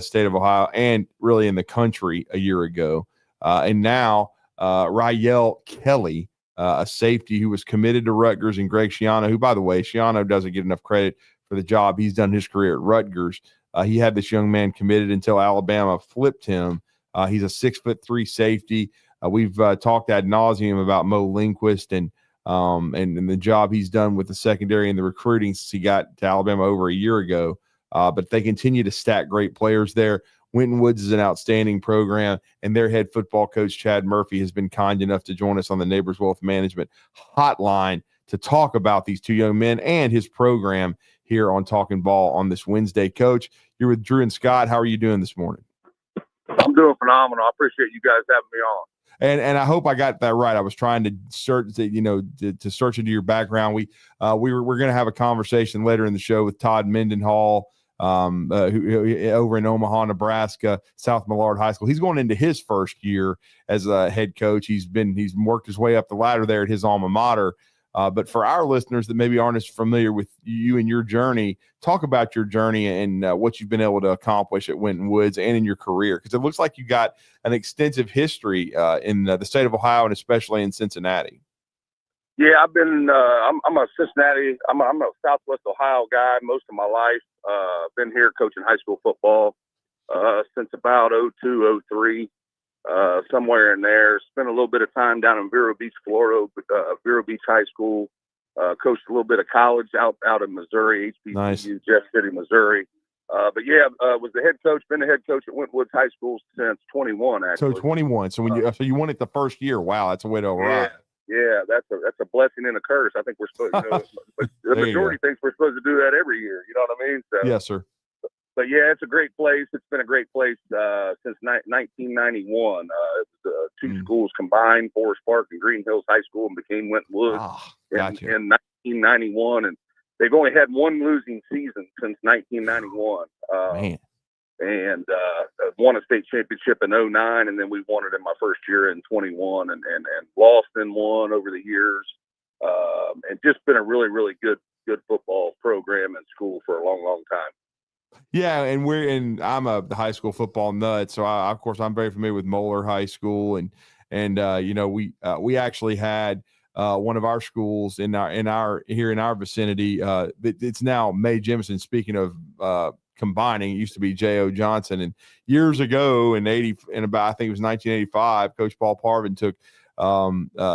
state of Ohio and really in the country a year ago. And now Rael Kelly, a safety who was committed to Rutgers, and Greg Schiano, who, by the way, Schiano doesn't get enough credit for the job he's done in his career at Rutgers. He had this young man committed until Alabama flipped him. He's a 6'3" safety. We've talked ad nauseum about Mo Lindquist and the job he's done with the secondary and the recruiting since he got to Alabama over a year ago. But they continue to stack great players there. Winton Woods is an outstanding program, and their head football coach, Chad Murphy, has been kind enough to join us on the Neighbors Wealth Management hotline to talk about these two young men and his program here on Talking Ball on this Wednesday. Coach, you're with Drew and Scott. How are you doing this morning? I'm doing phenomenal. I appreciate you guys having me on. And I hope I got that right. I was trying to search, to search into your background. We're going to have a conversation later in the show with Todd Mendenhall, who over in Omaha, Nebraska, South Millard High School. He's going into his first year as a head coach. He's worked his way up the ladder there at his alma mater. But for our listeners that maybe aren't as familiar with you and your journey, talk about your journey and what you've been able to accomplish at Winton Woods and in your career, because it looks like you got an extensive history in the state of Ohio and especially in Cincinnati. Yeah, I've been. I'm a Cincinnati. I'm a Southwest Ohio guy most of my life. Been here coaching high school football since about 02, 03, somewhere in there. Spent a little bit of time down in Vero Beach, Florida, Vero Beach High School. Coached a little bit of college out in Missouri, HBCU, nice. Jeff City, Missouri. But yeah, was the head coach. Been the head coach at Winton Woods High School since 21. Actually, So 21. So when you won it the first year. Wow, that's a way to arrive. Yeah, that's a blessing and a curse. I think we're supposed, but the majority thinks we're supposed to do that every year. You know what I mean? So, yes, sir. But yeah, it's a great place. It's been a great place since 1991. It was two schools combined, Forest Park and Green Hills High School, and became Winton Woods in 1991. And they've only had one losing season since 1991. Man. And won a state championship in 09, and then we won it in my first year in 21, and lost and won over the years, and just been a really, really good football program and school for a long, long time. Yeah, and I'm a high school football nut, so of course I'm very familiar with Moeller High School, and we actually had one of our schools in our vicinity. It's now Mae Jemison. Speaking of combining, it used to be J.O. Johnson, and years ago in I think it was 1985, Coach Paul Parvin took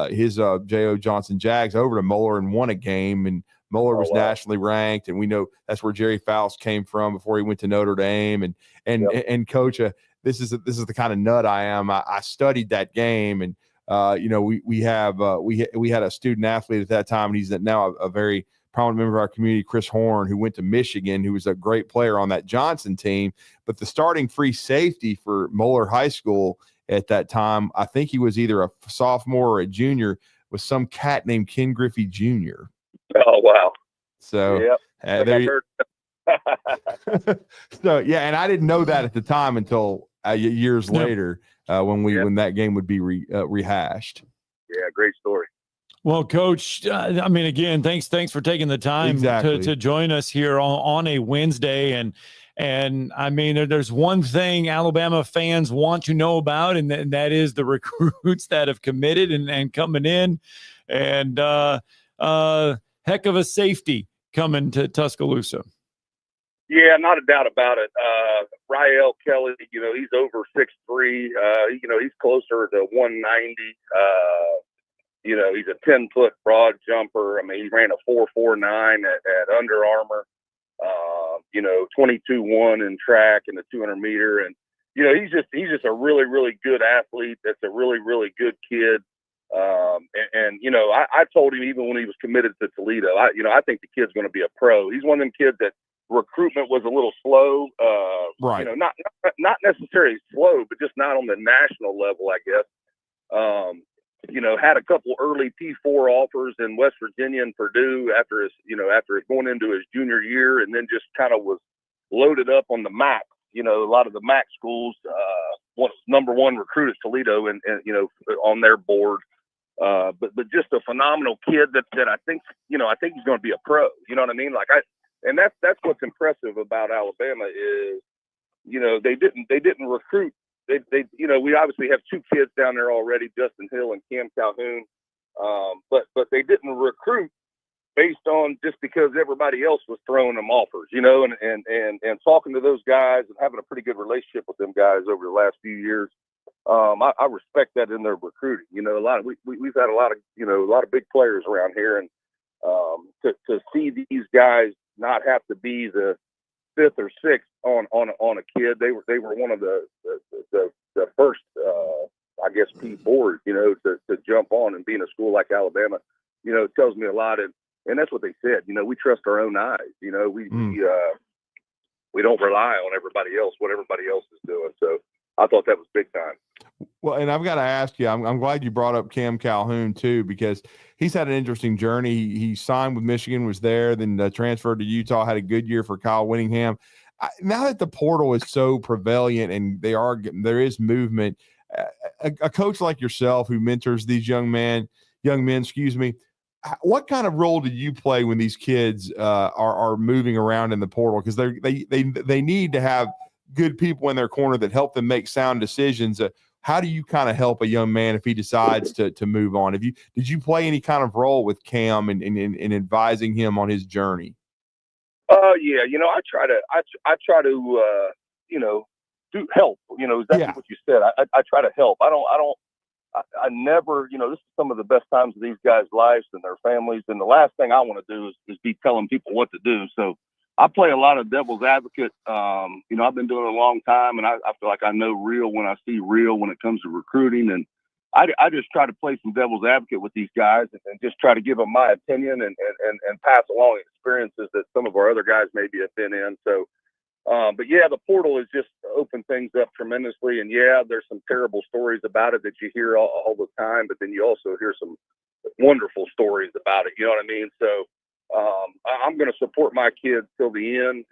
his J.O. Johnson Jags over to Moeller and won a game, and Moeller was nationally ranked, and we know that's where Jerry Faust came from before he went to Notre Dame. And Coach, this is the kind of nut I am. I studied that game, and we had a student athlete at that time, and he's now a very prominent member of our community, Chris Horn, who went to Michigan, who was a great player on that Johnson team. But the starting free safety for Moeller High School at that time, I think he was either a sophomore or a junior, was some cat named Ken Griffey Jr. Oh, wow. So, so yeah, and I didn't know that at the time until years later when that game would be rehashed. Yeah, great story. Well, Coach, I mean, again, thanks for taking the time to join us here on a Wednesday. And I mean, there's one thing Alabama fans want to know about, and that is the recruits that have committed and coming in, and heck of a safety coming to Tuscaloosa. Yeah, not a doubt about it. Rael Kelly, he's over 6'3". He's closer to 190. He's a 10-foot broad jumper. I mean, he ran a 4.49 at Under Armour. 22.1 in track and the 200 meter, and he's just a really, really good athlete. That's a really, really good kid. I told him even when he was committed to Toledo, I think the kid's going to be a pro. He's one of them kids that recruitment was a little slow. Right. Not necessarily slow, but just not on the national level, I guess. Had a couple early P4 offers in West Virginia and Purdue after going into his junior year, and then just kind of was loaded up on the MAC. A lot of the MAC schools, number one recruit at Toledo and on their board. But just a phenomenal kid that I think he's going to be a pro. You know what I mean? And that's what's impressive about Alabama is, they didn't recruit. We obviously have two kids down there already, Justin Hill and Cam Calhoun. But they didn't recruit based on just because everybody else was throwing them offers, and talking to those guys and having a pretty good relationship with them guys over the last few years. I respect that in their recruiting. We've had a lot of big players around here, and to see these guys not have to be the fifth or sixth on a kid, they were one of the first I guess P4s, to jump on, and being a school like Alabama, it tells me a lot, and that's what they said. We trust our own eyes. We don't rely on everybody else, what everybody else is doing. So I thought that was big time. Well, and I've got to ask you, I'm glad you brought up Cam Calhoun too, because he's had an interesting journey. He signed with Michigan, was there, then transferred to Utah, had a good year for Kyle Whittingham. Now that the portal is so prevalent and there is movement, a coach like yourself who mentors these young men, what kind of role do you play when these kids are moving around in the portal? Because they need to have good people in their corner that help them make sound decisions. How do you kind of help a young man if he decides to move on? Did you play any kind of role with Cam in advising him on his journey? Yeah, I try to do help. Exactly what you said. I try to help. I never, this is some of the best times of these guys' lives and their families. And the last thing I want to do is be telling people what to do. So I play a lot of devil's advocate. I've been doing it a long time, and I feel like I know real when I see real when it comes to recruiting. And I just try to play some devil's advocate with these guys and just try to give them my opinion and pass along experiences that some of our other guys maybe have been in. So, but yeah, the portal has just opened things up tremendously. And yeah, there's some terrible stories about it that you hear all the time, but then you also hear some wonderful stories about it. You know what I mean? So I'm going to support my kids till the end.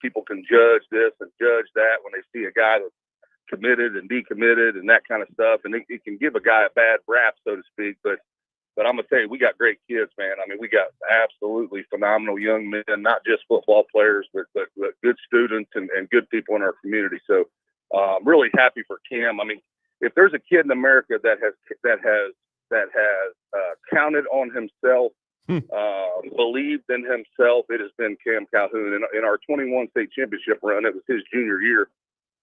People can judge this and judge that when they see a guy that's committed and decommitted and that kind of stuff. And it can give a guy a bad rap, so to speak. But I'm going to tell you, we got great kids, man. I mean, we got absolutely phenomenal young men, not just football players, but good students and good people in our community. So I'm really happy for Cam. I mean, if there's a kid in America that has counted on himself, believed in himself, it has been Cam Calhoun. In our 21 state championship run, it was his junior year.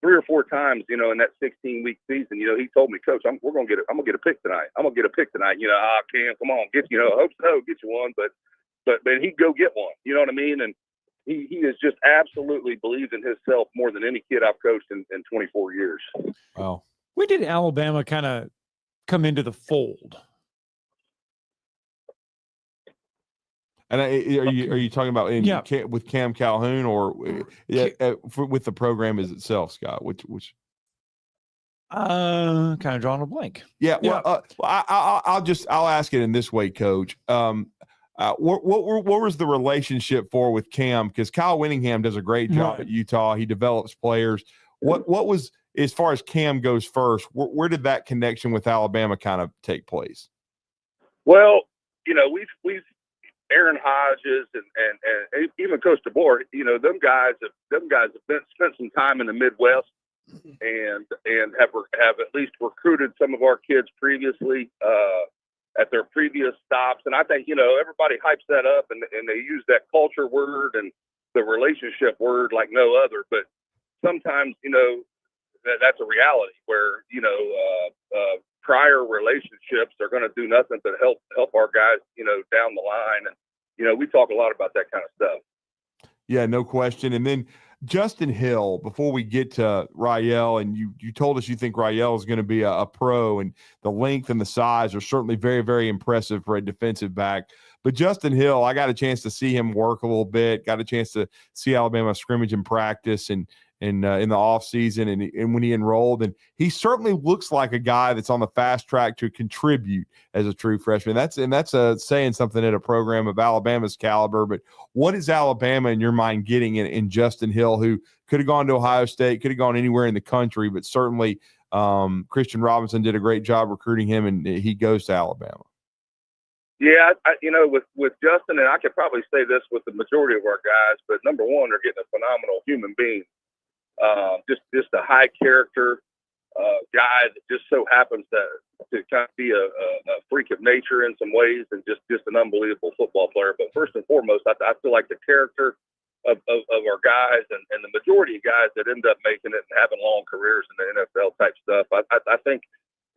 3 or 4 times, in that 16-week season, he told me, Coach, I'm gonna get a pick tonight. I'm gonna get a pick tonight. Cam, come on, I hope so, get you one. But he'd go get one. You know what I mean? And he has just absolutely believed in himself more than any kid I've coached in 24 years. Wow. When did Alabama kind of come into the fold? And are you talking about with Cam Calhoun or with the program as itself, Scott? Which kind of drawing a blank. Yeah. Well, I'll ask it in this way, Coach. What was the relationship with Cam? Because Kyle Winningham does a great job at Utah. He develops players. What was, as far as Cam goes first, where did that connection with Alabama kind of take place? Well, we've Aaron Hodges and even Coach DeBoer, them guys have spent some time in the Midwest and have at least recruited some of our kids previously at their previous stops. And I think, everybody hypes that up and they use that culture word and the relationship word like no other. But sometimes, that's a reality where, prior relationships are going to do nothing but help our guys, down the line. And, we talk a lot about that kind of stuff. Yeah, no question. And then Justin Hill, before we get to Rael, and you told us you think Rael is going to be a pro, and the length and the size are certainly very, very impressive for a defensive back. But Justin Hill, I got a chance to see him work a little bit, got a chance to see Alabama scrimmage and practice and in the offseason and when he enrolled. And he certainly looks like a guy that's on the fast track to contribute as a true freshman. That's saying something at a program of Alabama's caliber. But what is Alabama, in your mind, getting in Justin Hill, who could have gone to Ohio State, could have gone anywhere in the country, but certainly Christian Robinson did a great job recruiting him, and he goes to Alabama. Yeah, with Justin, and I could probably say this with the majority of our guys, but number one, they're getting a phenomenal human being. Just a high character guy that just so happens to kind of be a freak of nature in some ways, and just an unbelievable football player. But first and foremost, I feel like the character of our guys and the majority of guys that end up making it and having long careers in the NFL type stuff, I think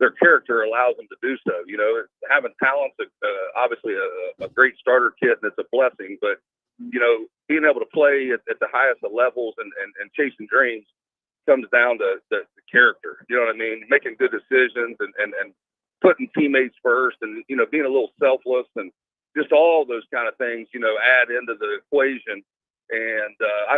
their character allows them to do so. Having talent's obviously a great starter kit, and it's a blessing, but being able to play at the highest of levels and chasing dreams comes down to the character. You know what I mean? Making good decisions and putting teammates first, and being a little selfless, and just all those kind of things add into the equation. And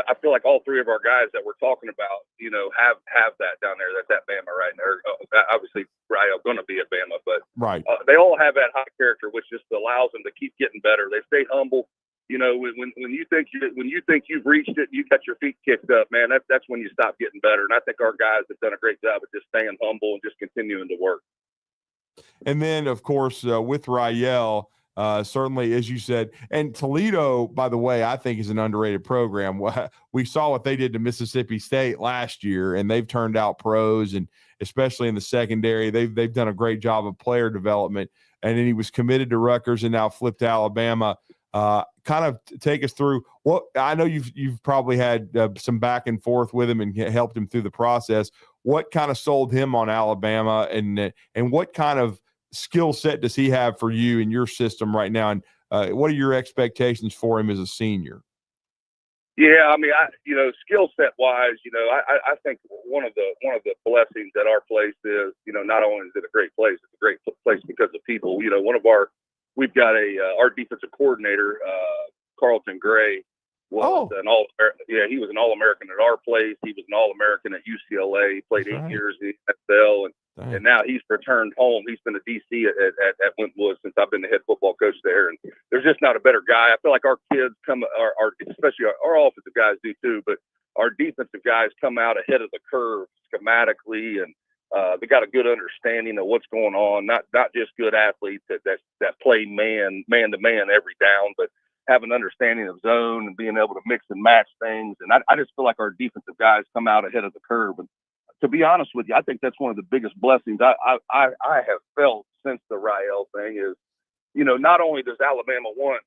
I feel like all three of our guys that we're talking about have that down there. That's at Bama right now. Obviously Rael going to be at Bama, but right, they all have that high character, which just allows them to keep getting better. They stay humble. When you think you've reached it, you got your feet kicked up, man. That's when you stop getting better. And I think our guys have done a great job of just staying humble and just continuing to work. And then, of course, with Rael, certainly, as you said. And Toledo, by the way, I think is an underrated program. We saw what they did to Mississippi State last year, and they've turned out pros, and especially in the secondary, they've done a great job of player development. And then he was committed to Rutgers and now flipped to Alabama. Kind of take us through what I know you've probably had some back and forth with him and helped him through the process. What kind of sold him on Alabama, and what kind of skill set does he have for you in your system right now? And what are your expectations for him as a senior? Yeah, I mean, skill set wise, I think one of the blessings at our place is, not only is it a great place, it's a great place because of people. We've got our defensive coordinator, Carlton Gray, was he was an All-American at our place. He was an All-American at UCLA. He played 8 years in the NFL, and now he's returned home. He's been a DC at Winton since I've been the head football coach there. And there's just not a better guy. I feel like our kids especially our offensive guys do too, but our defensive guys come out ahead of the curve schematically, and they got a good understanding of what's going on. Not just good athletes that play man to man every down, but have an understanding of zone and being able to mix and match things. And I just feel like our defensive guys come out ahead of the curve. And to be honest with you, I think that's one of the biggest blessings I have felt since the Rael thing is, not only does Alabama want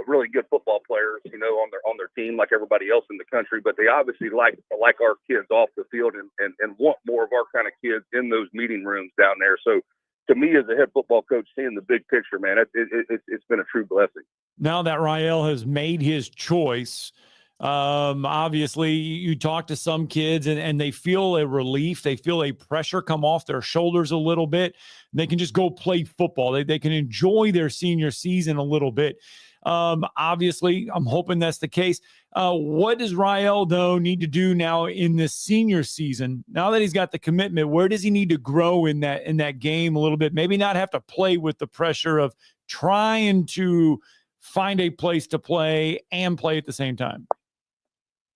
really good football players, on their team like everybody else in the country, but they obviously like our kids off the field and want more of our kind of kids in those meeting rooms down there. So to me, as a head football coach, seeing the big picture, man, it's been a true blessing. Now that Rael has made his choice, obviously you talk to some kids and they feel a relief. They feel a pressure come off their shoulders a little bit. They can just go play football. They can enjoy their senior season a little bit. Obviously, I'm hoping that's the case. What does Rael, though, need to do now in this senior season? Now that he's got the commitment, where does he need to grow in that game a little bit? Maybe not have to play with the pressure of trying to find a place to play and play at the same time.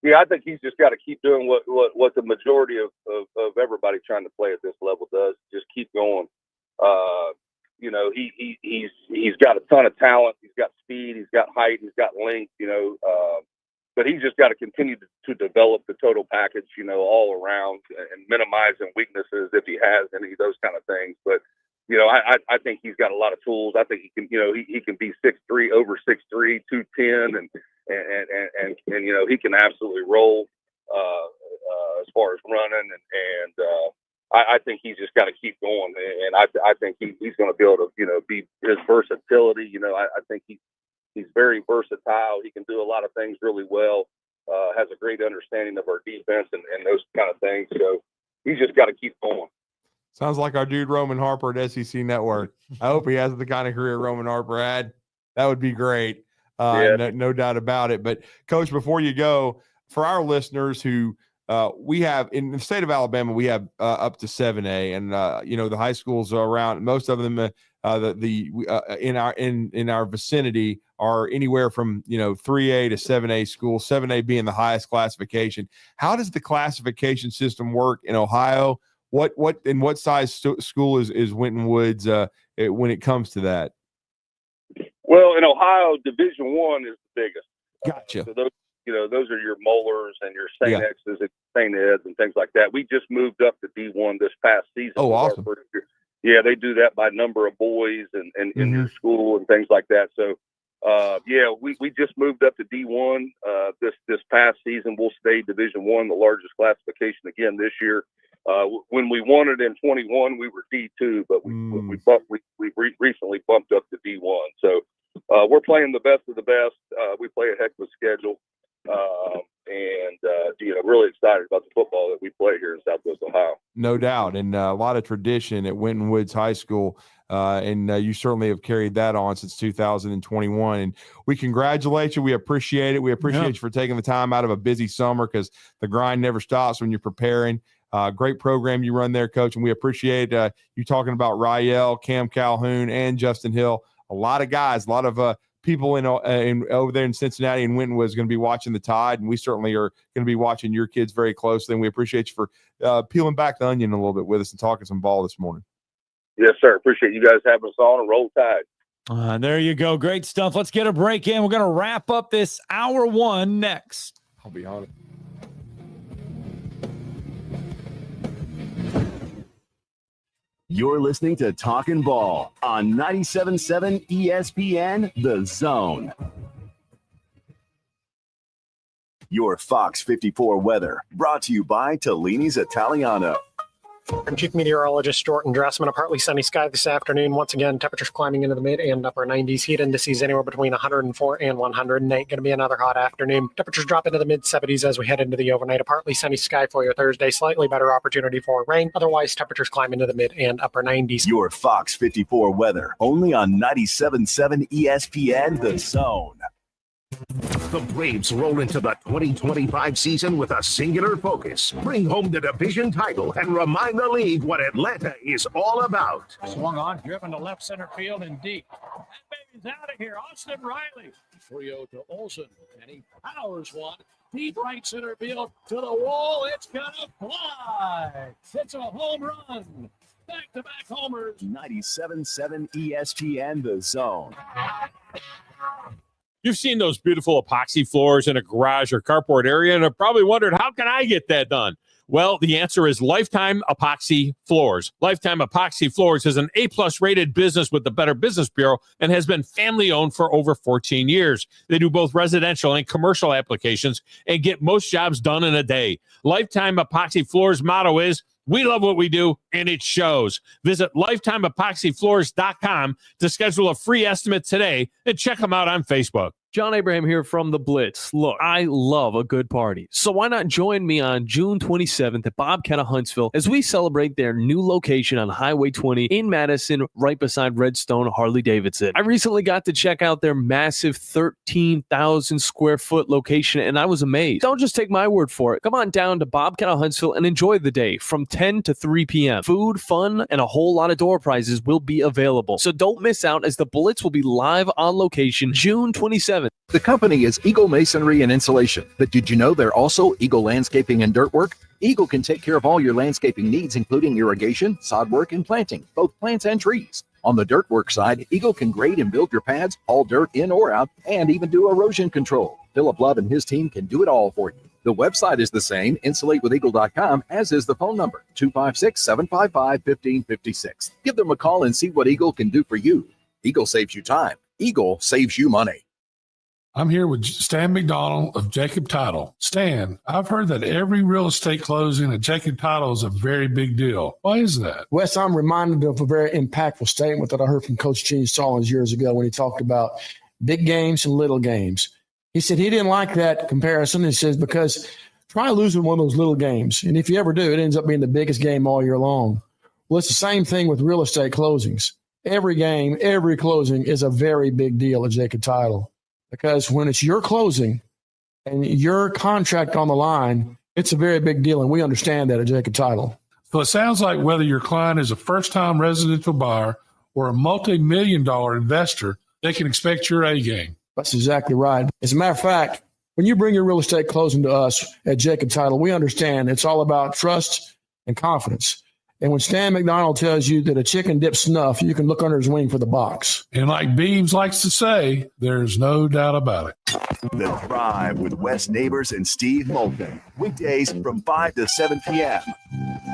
Yeah, I think he's just got to keep doing what the majority of everybody trying to play at this level does. Just keep going. He's got a ton of talent. He's got speed. He's got height. He's got length. But he's just got to continue to develop the total package. All around and minimizing weaknesses if he has any of those kind of things. But I think he's got a lot of tools. I think he can. He can be 6'3", over 6'3", 210, and he can absolutely roll as far as running and I think he's just got to keep going, and I think he's going to be able to be his versatility. I think he's very versatile. He can do a lot of things really well. Has a great understanding of our defense and those kind of things. So he's just got to keep going. Sounds like our dude Roman Harper at SEC Network. I hope he has the kind of career Roman Harper had. That would be great. No doubt about it. But Coach, before you go, for our listeners who we have in the state of Alabama, we have up to 7A, and the high schools around, most of them in our vicinity are anywhere from 3A to 7A schools, 7A being the highest classification. How does the classification system work in Ohio? What size school is Winton Woods when it comes to that? Well, in Ohio, Division I is the biggest. Gotcha. So those are your Molars and your St. X's and St. Ed's and things like that. We just moved up to D1 this past season. Oh, awesome. Yeah, they do that by number of boys and in your school and things like that. So, we just moved up to D1 this past season. We'll stay Division I, the largest classification again this year. When we won it in 21, we were D2, but we recently bumped up to D1. So we're playing the best of the best. We play a heck of a schedule, and really excited about the football that we play here in Southwest Ohio. No doubt, and a lot of tradition at Winton Woods High School, and you certainly have carried that on since 2021. And we congratulate you. We appreciate it. We appreciate you for taking the time out of a busy summer, because the grind never stops when you're preparing. Great program you run there, Coach, and we appreciate you talking about Rael, Cam Calhoun, and Justin Hill. A lot of guys, a lot of people in over there in Cincinnati and Winton was going to be watching the Tide, and we certainly are going to be watching your kids very closely. And we appreciate you for peeling back the onion a little bit with us and talking some ball this morning. Yes, sir. Appreciate you guys having us on, and roll Tide. There you go. Great stuff. Let's get a break in. We're going to wrap up this hour one next. I'll be on it. You're listening to Talkin' Ball on 97.7 ESPN The Zone. Your Fox 54 weather brought to you by Tellini's Italiano. I'm Chief Meteorologist Stuart Dressman. A partly sunny sky this afternoon. Once again, temperatures climbing into the mid and upper 90s. Heat indices anywhere between 104 and 108. Going to be another hot afternoon. Temperatures drop into the mid 70s as we head into the overnight. A partly sunny sky for your Thursday. Slightly better opportunity for rain. Otherwise, temperatures climb into the mid and upper 90s. Your Fox 54 weather only on 97.7 ESPN The Zone. The Braves roll into the 2025 season with a singular focus. Bring home the division title and remind the league what Atlanta is all about. Swung on, driven to left center field and deep. That baby's out of here. Austin Riley. Trio to Olsen, and he powers one. Deep right center field to the wall. It's gonna fly. It's a home run. Back-to-back homers. 97.7 ESPN The Zone. You've seen those beautiful epoxy floors in a garage or carport area and have probably wondered, how can I get that done? Well, the answer is Lifetime Epoxy Floors. Lifetime Epoxy Floors is an A-plus rated business with the Better Business Bureau and has been family-owned for over 14 years. They do both residential and commercial applications and get most jobs done in a day. Lifetime Epoxy Floors' motto is, we love what we do, and it shows. Visit lifetimeepoxyfloors.com to schedule a free estimate today and check them out on Facebook. John Abraham here from The Blitz. Look, I love a good party. So why not join me on June 27th at Bobcat of Huntsville as we celebrate their new location on Highway 20 in Madison, right beside Redstone Harley-Davidson. I recently got to check out their massive 13,000 square foot location, and I was amazed. Don't just take my word for it. Come on down to Bobcat of Huntsville and enjoy the day from 10 to 3 p.m. Food, fun, and a whole lot of door prizes will be available. So don't miss out as the Blitz will be live on location June 27th. The company is Eagle Masonry and Insulation, but did you know they're also Eagle Landscaping and Dirt Work? Eagle can take care of all your landscaping needs, including irrigation, sod work, and planting, both plants and trees. On the dirt work side, Eagle can grade and build your pads, haul dirt in or out, and even do erosion control. Philip Love and his team can do it all for you. The website is the same, insulatewitheagle.com, as is the phone number, 256-755-1556. Give them a call and see what Eagle can do for you. Eagle saves you time. Eagle saves you money. I'm here with Stan McDonald of Jacob Title. Stan, I've heard that every real estate closing at Jacob Title is a very big deal. Why is that? Wes, I'm reminded of a very impactful statement that I heard from Coach Gene Stallings years ago when he talked about big games and little games. He said he didn't like that comparison. He says, because try losing one of those little games. And if you ever do, it ends up being the biggest game all year long. Well, it's the same thing with real estate closings. Every game, every closing is a very big deal at Jacob Title. Because when it's your closing and your contract on the line, it's a very big deal. And we understand that at Jacob Title. So it sounds like whether your client is a first-time residential buyer or a multi-million-dollar investor, they can expect your A game. That's exactly right. As a matter of fact, when you bring your real estate closing to us at Jacob Title, we understand it's all about trust and confidence. And when Stan McDonald tells you that a chicken dips snuff, you can look under his wing for the box. And like Beams likes to say, there's no doubt about it. The Drive with Wes Neighbors and Steve Moulton. Weekdays from 5 to 7 p.m.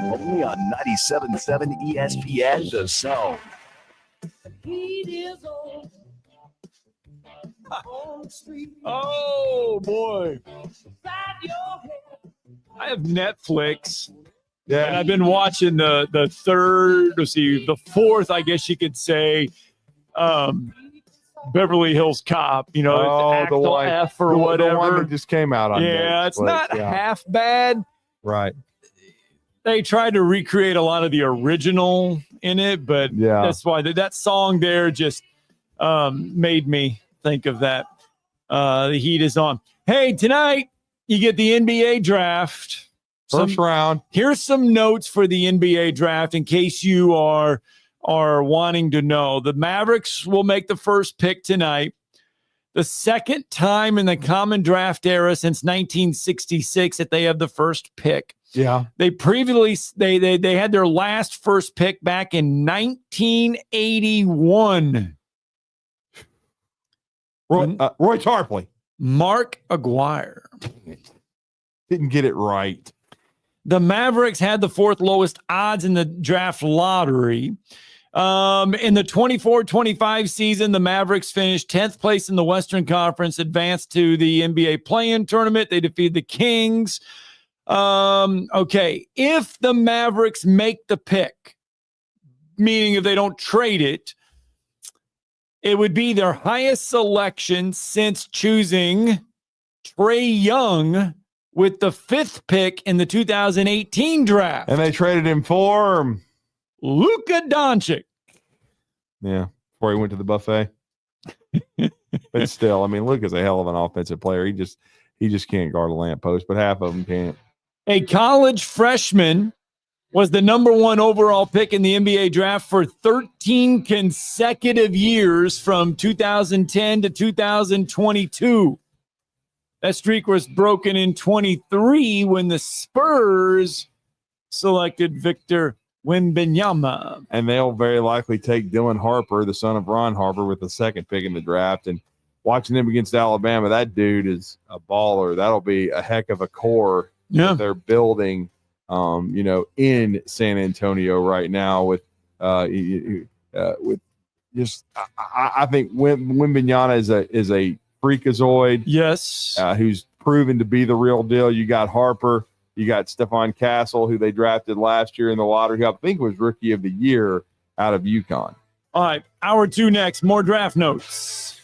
Only on 97.7 ESPN The Zone. Oh, boy. I have Netflix. Yeah. And I've been watching the fourth, I guess you could say, Beverly Hills Cop, the one, F or the whatever. one that just came out on Yeah, Netflix. it's not half bad. Right. They tried to recreate a lot of the original in it, but that's why that song there just made me think of that. The heat is on. Hey, tonight you get the NBA draft. First round. Here's some notes for the NBA draft in case you are wanting to know. The Mavericks will make the first pick tonight. The second time in the common draft era since 1966 that they have the first pick. Yeah. They previously they had their last first pick back in 1981. Roy Tarpley. Mark Aguirre. Didn't get it right. The Mavericks had the fourth lowest odds in the draft lottery. In the 24-25 season, the Mavericks finished 10th place in the Western Conference, advanced to the NBA play-in tournament. They defeated the Kings. Okay, if the Mavericks make the pick, meaning if they don't trade it, it would be their highest selection since choosing Trae Young with the 5th pick in the 2018 draft. And they traded him for Luka Doncic. Yeah, before he went to the buffet. But still, I mean, Luka's a hell of an offensive player. He just can't guard a lamppost, but half of them can't. A college freshman was the number 1 overall pick in the NBA draft for 13 consecutive years from 2010 to 2022. That streak was broken in 23 when the Spurs selected Victor Wembanyama. And they'll very likely take Dylan Harper, the son of Ron Harper, with the 2nd pick in the draft. And watching him against Alabama, that dude is a baller. That'll be a heck of a core that they're building, in San Antonio right now with just I think Wembanyama is a freakazoid. Yes. Who's proven to be the real deal. You got Harper. You got Stephon Castle, who they drafted last year in the lottery, who I think was Rookie of the Year out of UConn. All right, hour 2 next. More draft notes.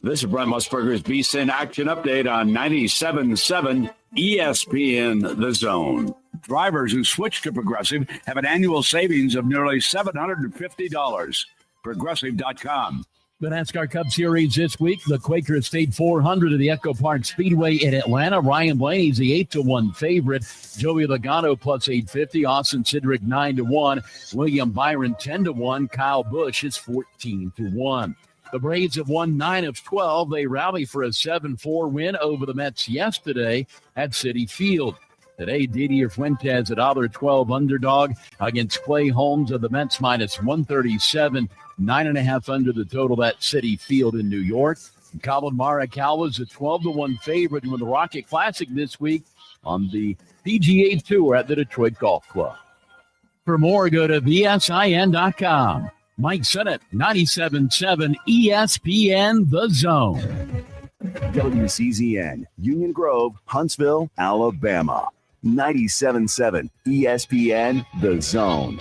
This is Brent Musburger's BSIN Action Update on 97.7 ESPN The Zone. Drivers who switch to Progressive have an annual savings of nearly $750. Progressive.com. The NASCAR Cup Series this week, the Quaker Estate 400 at the Echo Park Speedway in Atlanta. Ryan Blaney's the 8-1 favorite. Joey Logano plus 850. Austin Cindric 9-1. William Byron 10-1. Kyle Busch is 14-1. The Braves have won 9 of 12. They rally for a 7-4 win over the Mets yesterday at Citi Field. Today, Didier Fuentes at $1.12 underdog against Clay Holmes of the Mets minus 137. 9.5 under the total at Citi Field in New York. And Colin Morikawa is a 12-1 favorite with the Rocket Classic this week on the PGA Tour at the Detroit Golf Club. For more, go to VSIN.com. Mike Sennett, 97.7 ESPN The Zone. WCZN, Union Grove, Huntsville, Alabama. 97.7 ESPN The Zone.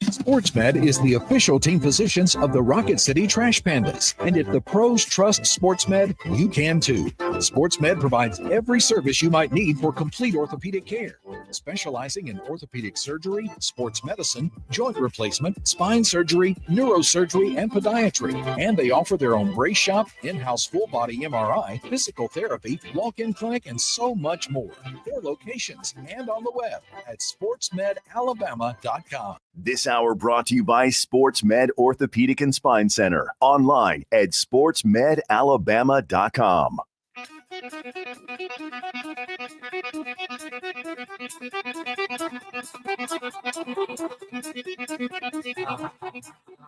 SportsMed is the official team physicians of the Rocket City Trash Pandas. And if the pros trust SportsMed, you can too. SportsMed provides every service you might need for complete orthopedic care, specializing in orthopedic surgery, sports medicine, joint replacement, spine surgery, neurosurgery, and podiatry. And they offer their own brace shop, in-house full-body MRI, physical therapy, walk-in clinic, and so much more. 4 locations and on the web at sportsmedalabama.com. This hour brought to you by SportsMed Orthopedic and Spine Center. Online at sportsmedalabama.com.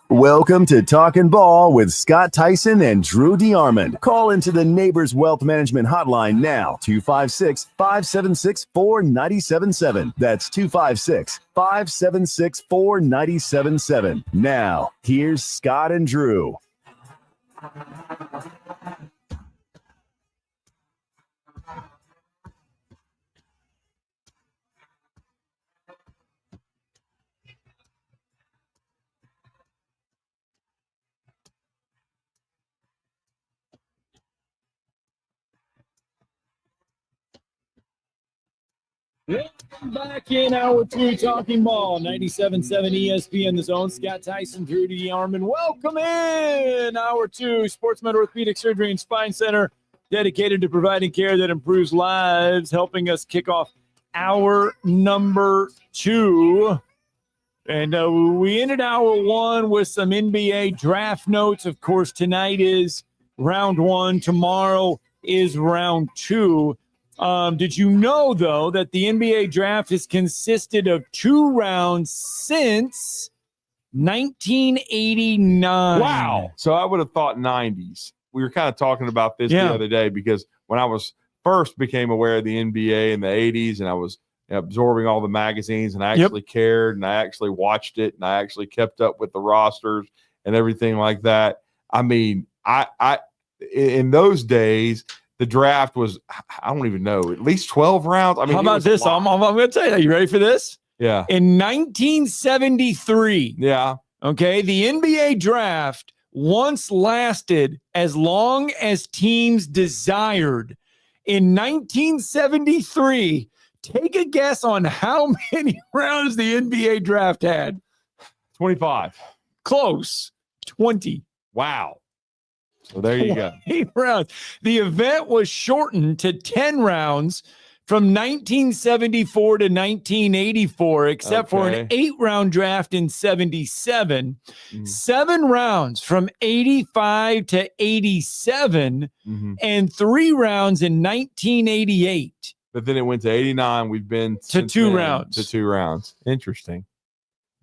Welcome to Talkin' Ball with Scott Tyson and Drew DeArmond. Call into the Neighbors Wealth Management Hotline now, 256-576-4977. That's 256-576-4977. Now, here's Scott and Drew. Back in hour 2, Talking Ball, 97.7 ESPN The Zone. Scott Tyson, Drew DeArmond. Welcome in hour 2, SportsMed Orthopedic Surgery and Spine Center, dedicated to providing care that improves lives, helping us kick off hour number 2. And we ended hour 1 with some NBA draft notes. Of course, tonight is round 1. Tomorrow is round 2. Did you know, though, that the NBA draft has consisted of 2 rounds since 1989. Wow. So I would have thought 90s. We were kind of talking about this the other day because when I was first became aware of the NBA in the 80s and I was absorbing all the magazines and I actually cared and I actually watched it and I actually kept up with the rosters and everything like that. I mean, I in those days, the draft was, I don't even know, at least 12 rounds. I mean, how about this? I'm going to tell you. You ready for this? Yeah. In 1973. Yeah. Okay. The NBA draft once lasted as long as teams desired. In 1973, take a guess on how many rounds the NBA draft had. 25. Close. 20. Wow. So there you go. 8 rounds. The event was shortened to 10 rounds from 1974 to 1984, except for an 8-round draft in 77. 7 rounds from 85 to 87, and 3 rounds in 1988. But then it went to 89. We've been to 2 rounds. To 2 rounds. Interesting.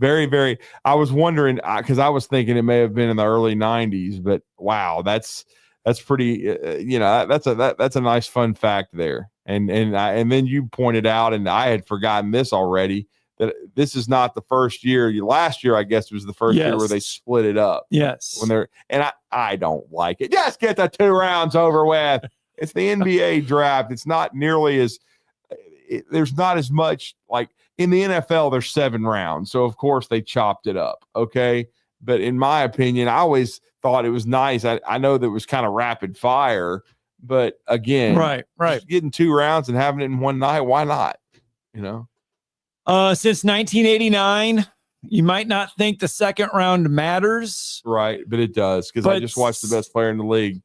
Very, very. I was wondering because I was thinking it may have been in the early 90s, but wow, that's pretty. That's a nice fun fact there. And then you pointed out, and I had forgotten this already, that this is not the first year. Last year, I guess, was the first year where they split it up. Yes. I don't like it. Just get the 2 rounds over with. It's the NBA draft. It's not nearly as. There's not as much like. In the NFL, there's 7 rounds. So, of course, they chopped it up. Okay. But in my opinion, I always thought it was nice. I know that it was kind of rapid fire, but again, right. Getting 2 rounds and having it in one night, why not? Since 1989, you might not think the second round matters. Right. But it does because I just watched the best player in the league.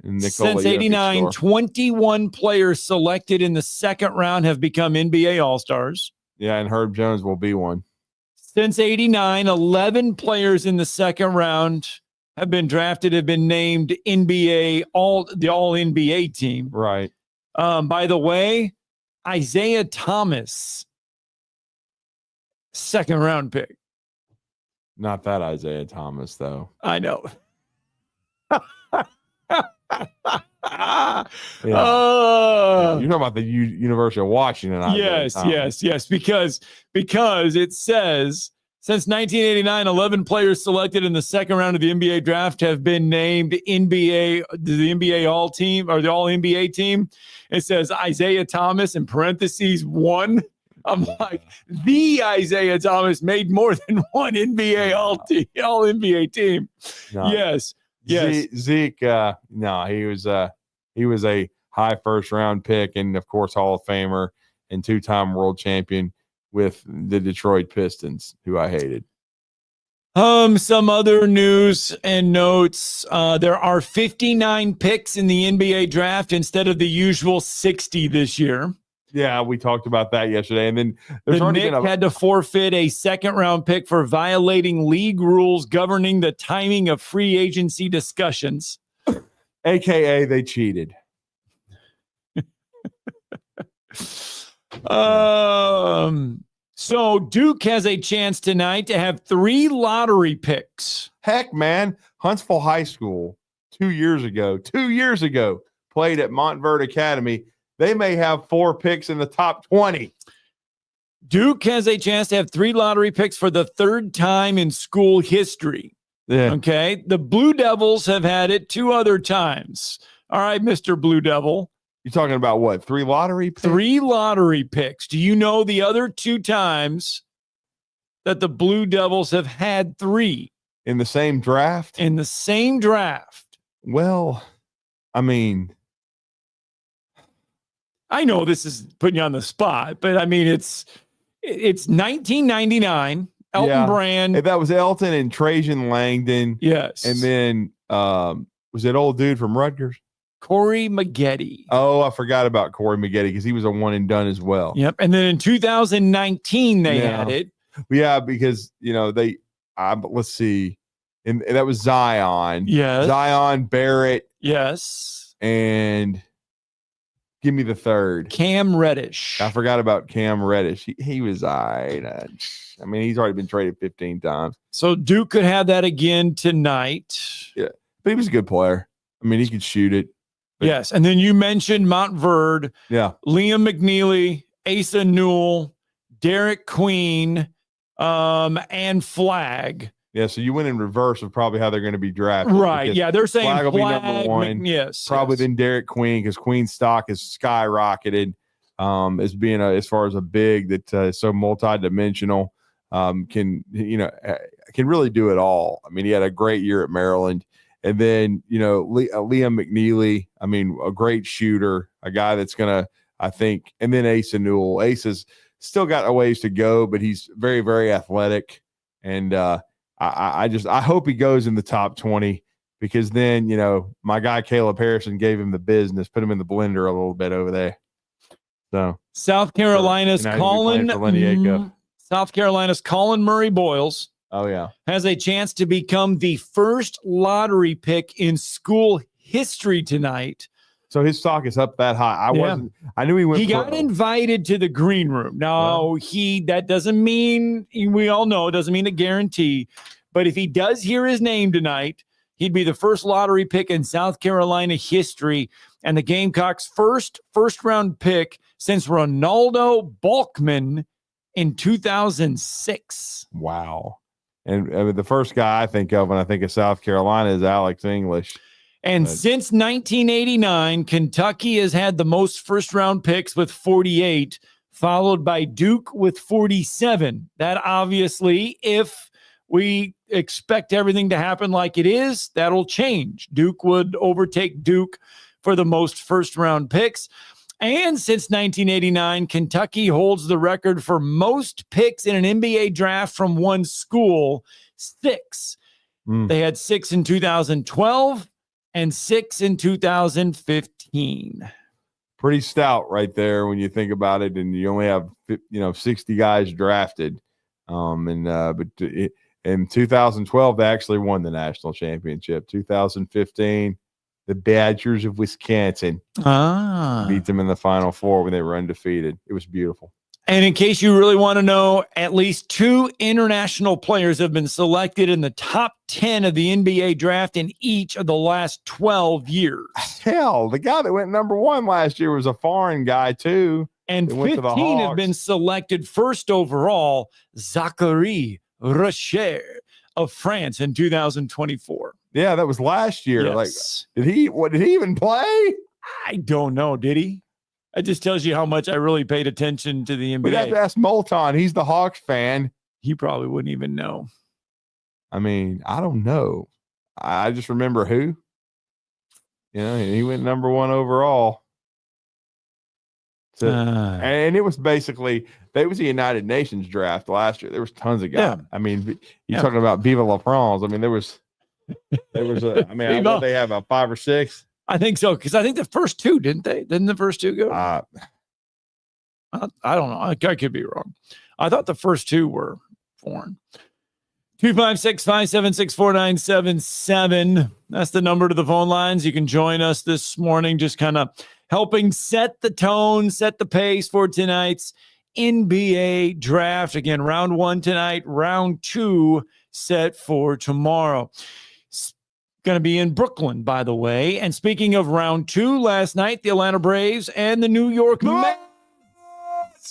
Since 89, 21 players selected in the second round have become NBA All-Stars. Yeah, and Herb Jones will be one. Since 89, 11 players in the second round have been named NBA, the All-NBA team. Right. By the way, Isaiah Thomas, second round pick. Not that Isaiah Thomas, though. I know. You're talking about the University of Washington. Yes. Because it says since 1989, 11 players selected in the second round of the NBA draft have been named the NBA All Team or the All NBA team. It says Isaiah Thomas in parentheses 1. I'm like, the Isaiah Thomas made more than one NBA All NBA team. No. Yes. Zeke, no, he was a high first round pick and of course Hall of Famer and 2-time world champion with the Detroit Pistons, who I hated. Some other news and notes. There are 59 picks in the NBA draft instead of the usual 60 this year. Yeah, we talked about that yesterday. And then the Knicks had to forfeit a second-round pick for violating league rules governing the timing of free agency discussions. AKA they cheated. So Duke has a chance tonight to have 3 lottery picks. Heck, man. Huntsville High School 2 years ago played at Montverde Academy. They may have 4 picks in the top 20. Duke has a chance to have 3 lottery picks for the 3rd time in school history. Yeah. Okay. The Blue Devils have had it 2 other times. All right, Mr. Blue Devil. You're talking about what? 3 lottery picks? 3 lottery picks. Do you know the other 2 times that the Blue Devils have had 3? In the same draft? In the same draft. Well, I mean, I know this is putting you on the spot, but I mean, it's 1999. Elton Brand. That was Elton and Trajan Langdon. Yes. And then was it old dude from Rutgers? Corey Maggette. Oh, I forgot about Corey Maggette because he was a one and done as well. Yep. And then in 2019, they had it. Yeah, because, let's see. And that was Zion. Yes. Zion, Barrett. Yes. And Give me the third. Cam Reddish. I forgot about Cam Reddish. He was all right. I mean, he's already been traded 15 times. So Duke could have that again tonight. Yeah, but he was a good player. I mean, he could shoot it. Yes, and then you mentioned Montverde. Yeah. Liam McNeely, Asa Newell, Derek Queen, and Flag. Yeah, so you went in reverse of probably how they're going to be drafted. Right. Yeah, they're saying Flag will be Flag, number one. yes. Probably then Derek Queen, because Queen's stock has skyrocketed as being as far as a big that is so multidimensional, can really do it all. I mean, he had a great year at Maryland. And then, Liam McNeely, I mean, a great shooter, a guy that's going to, I think, and then Asa Newell. Asa's still got a ways to go, but he's very, very athletic. And I hope he goes in the top 20, because then, my guy Caleb Harrison gave him the business, put him in the blender a little bit over there. So South Carolina's Colin Murray Boyles. Oh, yeah. Has a chance to become the first lottery pick in school history tonight. So his stock is up that high. I knew he went. He got invited to the green room. Now, that doesn't mean, we all know, it doesn't mean a guarantee. But if he does hear his name tonight, he'd be the first lottery pick in South Carolina history, and the Gamecocks' first round pick since Ronaldo Balkman in 2006. Wow. And I mean, the first guy I think of when I think of South Carolina is Alex English. And since 1989, Kentucky has had the most first-round picks with 48, followed by Duke with 47. That obviously, if we expect everything to happen like it is, that'll change. Duke would overtake Duke for the most first-round picks. And since 1989, Kentucky holds the record for most picks in an NBA draft from one school, 6. They had 6 in 2012 and 6 in 2015. Pretty stout right there when you think about it, and you only have 60 guys drafted. But in 2012 they actually won the national championship. 2015, the Badgers of Wisconsin beat them in the Final Four when they were undefeated. It was beautiful. And in case you really want to know, at least 2 international players have been selected in the top 10 of the NBA draft in each of the last 12 years. Hell, the guy that went number 1 last year was a foreign guy, too. And 15 have been selected first overall, Zachary Rocher of France in 2024. Yeah, that was last year. Yes. Did he even play? I don't know. Did he? It just tells you how much I really paid attention to the NBA. We'd have to ask Moulton. He's the Hawks fan. He probably wouldn't even know. I mean, I don't know. I just remember who. He went number 1 overall. So, and it was basically, it was a United Nations draft last year. There was tons of guys. Yeah. I mean, you're talking about Viva La France. I mean, there was they have a 5 or 6. I think so, because I think the first 2, didn't they? Didn't the first 2 go? I don't know. I could be wrong. I thought the first 2 were foreign. 256-576-4977. That's the number to the phone lines. You can join us this morning, just kind of helping set the tone, set the pace for tonight's NBA draft. Again, round 1 tonight, round 2 set for tomorrow. Going to be in Brooklyn, by the way. And speaking of round 2, last night, the Atlanta Braves and the New York Mets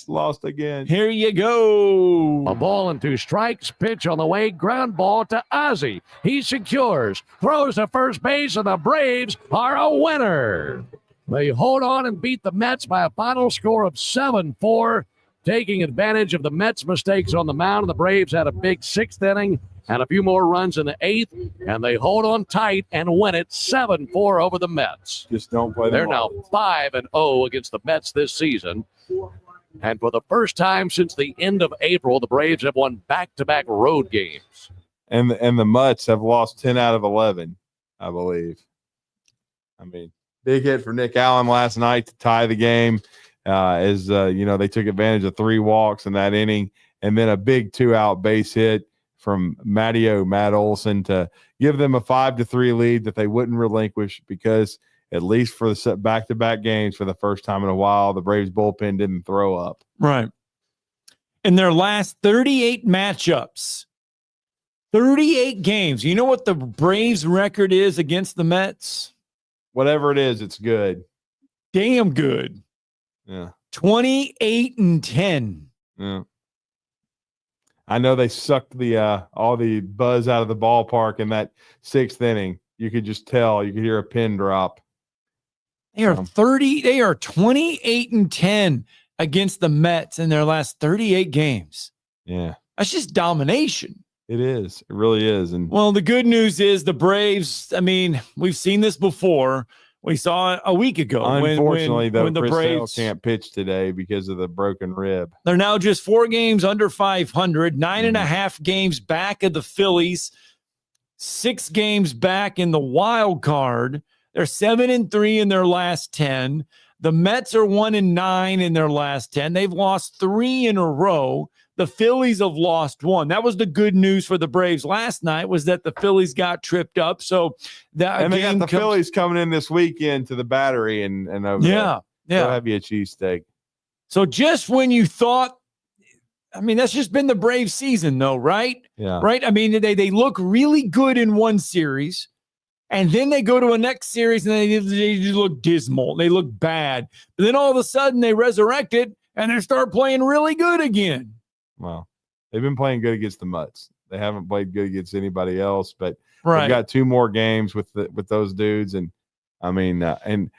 lost again. Here you go. A ball and 2 strikes. Pitch on the way. Ground ball to Ozzie. He secures. Throws to first base, and the Braves are a winner. They hold on and beat the Mets by a final score of 7-4. Taking advantage of the Mets' mistakes on the mound, the Braves had a big 6th inning and a few more runs in the 8th, and they hold on tight and win it 7-4 over the Mets. Just don't play them. They're now 5-0 against the Mets this season. And for the first time since the end of April, the Braves have won back-to-back road games. And the Mets have lost 10 out of 11, I believe. I mean, big hit for Nick Allen last night to tie the game. They took advantage of 3 walks in that inning, and then a big 2-out base hit from Matt Olson to give them a 5-3 lead that they wouldn't relinquish, because at least for the back-to-back games for the first time in a while, the Braves bullpen didn't throw up. Right. In their last 38 matchups, 38 games. You know what the Braves record is against the Mets? Whatever it is, it's good. Damn good. Yeah. 28-10. Yeah. I know they sucked the all the buzz out of the ballpark in that 6th inning. You could just tell. You could hear a pin drop. They are 28-10 against the Mets in their last 38 games. Yeah. That's just domination. It is. It really is. And well, the good news is the Braves, I mean, we've seen this before. We saw it a week ago. Unfortunately, when the Chris Sale Braves can't pitch today because of the broken rib. They're now just 4 games under 500, 9.5 games back of the Phillies, 6 games back in the wild card. They're 7-3 in their last 10. The Mets are 1-9 in their last 10. They've lost 3 in a row. The Phillies have lost 1. That was the good news for the Braves last night, was that the Phillies got tripped up. So that they got the Phillies coming in this weekend to the Battery and over there. They'll have you a cheesesteak. So just when you thought, I mean, that's just been the Braves season, though, right? Yeah. Right. I mean, they look really good in one series, and then they go to a next series and they look dismal. They look bad. But then all of a sudden they resurrect it and they start playing really good again. Well, they've been playing good against the Mutts. They haven't played good against anybody else, but right. they've got 2 more games with those dudes. And I mean, and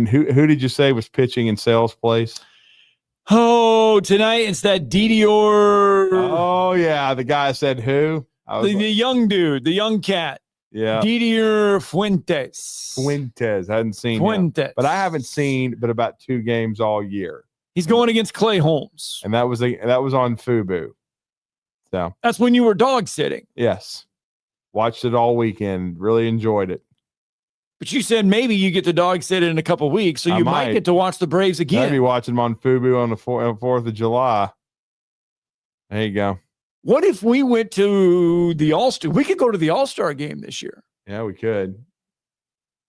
who did you say was pitching in Sale's place? Oh, tonight it's that Didier. Oh yeah, the guy said who? The young dude, the young cat. Yeah, Didier Fuentes. I hadn't seen him, but I haven't seen about 2 games all year. He's going against Clay Holmes, and that was on Fubu. So that's when you were dog sitting. Yes, watched it all weekend. Really enjoyed it. But you said maybe you get the dog sit in a couple of weeks, so you might get to watch the Braves again. I'd be watching them on Fubu on the 4th of July. There you go. What if we went to the All-Star? We could go to the All-Star game this year. Yeah, we could.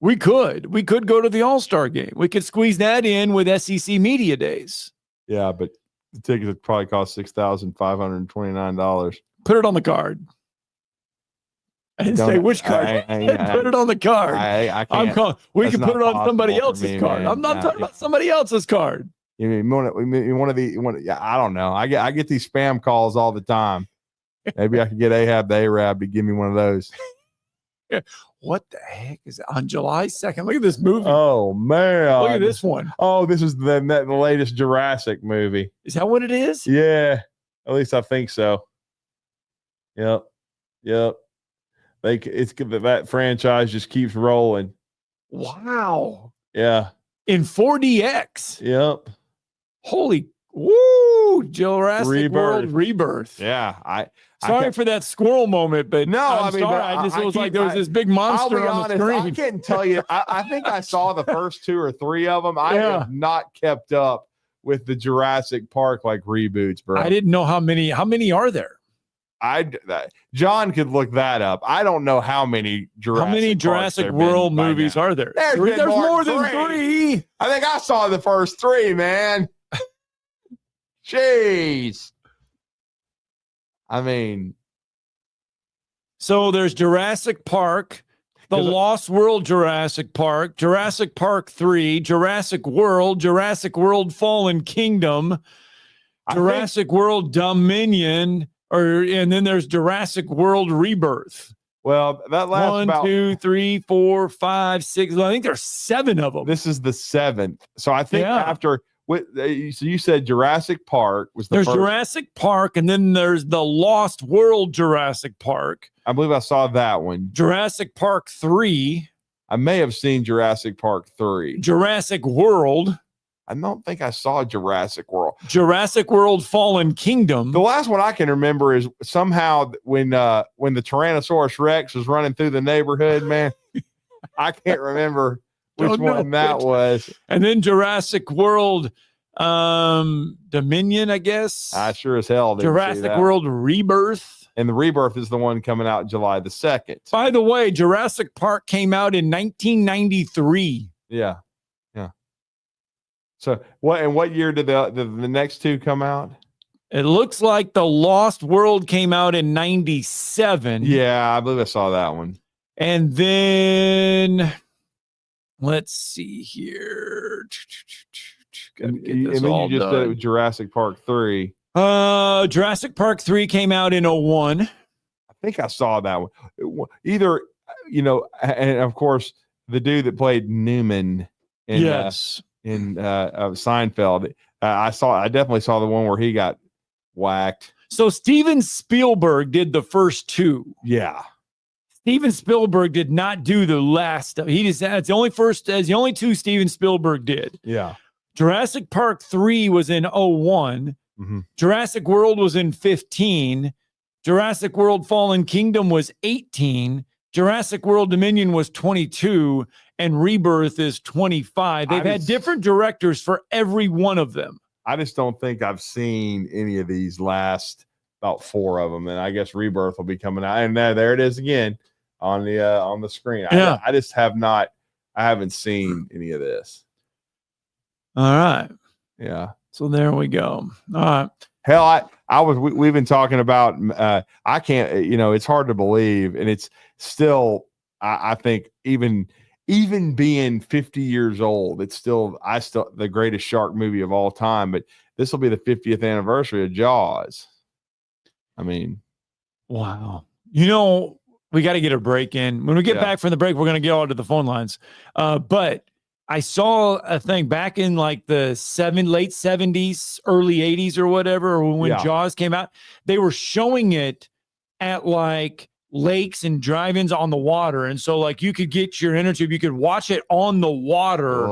We could go to the All-Star game. We could squeeze that in with SEC Media Days. Yeah, but the tickets would probably cost $6,529. Put it on the card. I didn't say which card. Put it on the card. I can't. We can put it on somebody else's card. Man. I'm not talking about somebody else's card. You mean yeah, I don't know. I get these spam calls all the time. Maybe I could get Ahab the Arab to give me one of those. What the heck is it? On July 2nd? Look at this movie. Oh man. Look at this one. Oh, this is the latest Jurassic movie. Is that what it is? Yeah. At least I think so. Yep. That franchise just keeps rolling. Wow. Yeah. In 4DX. Yep. Holy Jurassic World Rebirth. Yeah. Sorry for that squirrel moment, but no, I'm sorry. I just was like there was this big monster on the screen. I can't tell you. I think I saw the first 2 or 3 of them. I have not kept up with the Jurassic Park reboots, bro. I didn't know how many are there. John could look that up. I don't know how many Jurassic World movies are there? There's more than 3. I think I saw the first 3, man. Jeez. I mean, so there's Jurassic Park, the Lost World Jurassic Park, Jurassic Park 3, Jurassic World Fallen Kingdom, Jurassic World Dominion, and then there's Jurassic World Rebirth. Well, that last 1, 2, 3, 4, 5, 6. I think there's 7 of them. This is the 7th. So I think after. So you said Jurassic Park was the first. There's Jurassic Park, and then there's the Lost World Jurassic Park. I believe I saw that one. Jurassic Park 3. I may have seen Jurassic Park 3. Jurassic World. I don't think I saw Jurassic World. Jurassic World Fallen Kingdom. The last one I can remember is somehow when the Tyrannosaurus Rex was running through the neighborhood, man. I can't remember which one that was. And then Jurassic World Dominion, I guess. I sure as hell didn't Jurassic see that. World Rebirth. And the Rebirth is the one coming out July the 2nd. By the way, Jurassic Park came out in 1993. Yeah. So what year did the next two come out? It looks like The Lost World came out in 97. Yeah, I believe I saw that one. And then let's see here. Gotta get this all you just done. did it with Jurassic Park 3. Jurassic Park 3 came out in 01. I think I saw that one. Either, and of course, the dude that played Newman in Seinfeld. I definitely saw the one where he got whacked. So Steven Spielberg did the first two. Yeah. Steven Spielberg did not do the last. That's the only two Steven Spielberg did. Yeah. Jurassic Park 3 was in 01. Mm-hmm. Jurassic World was in 15. Jurassic World Fallen Kingdom was 18. Jurassic World Dominion was 22. And Rebirth is 25. They've had different directors for every one of them. I just don't think I've seen any of these last about 4 of them. And I guess Rebirth will be coming out. And there it is again on the screen. Yeah. I just I haven't seen any of this. All right. Yeah. So there we go. All right. Hell, we've been talking about, I can't, it's hard to believe. And it's still, I think even being 50 years old, it's still the greatest shark movie of all time. But this will be the 50th anniversary of Jaws. I mean, wow. We got to get a break in. When we get back from the break, we're going to get all to the phone lines. But I saw a thing back in like the late 70s, early 80s or whatever, or when Jaws came out, they were showing it at like lakes and drive-ins on the water. And so like you could get your energy, you could watch it on the water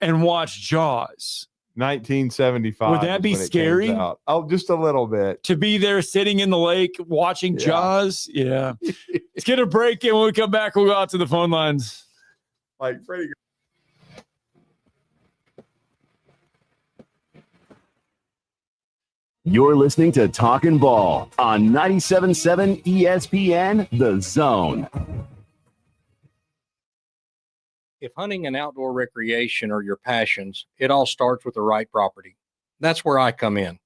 and watch Jaws. 1975. Would that be scary? Oh, just a little bit. To be there sitting in the lake watching Jaws? Yeah. Let's get a break, and when we come back, we'll go out to the phone lines. Like Freddie. You're listening to Talkin' Ball on 97.7 ESPN, The Zone. If hunting and outdoor recreation are your passions, it all starts with the right property. That's where I come in.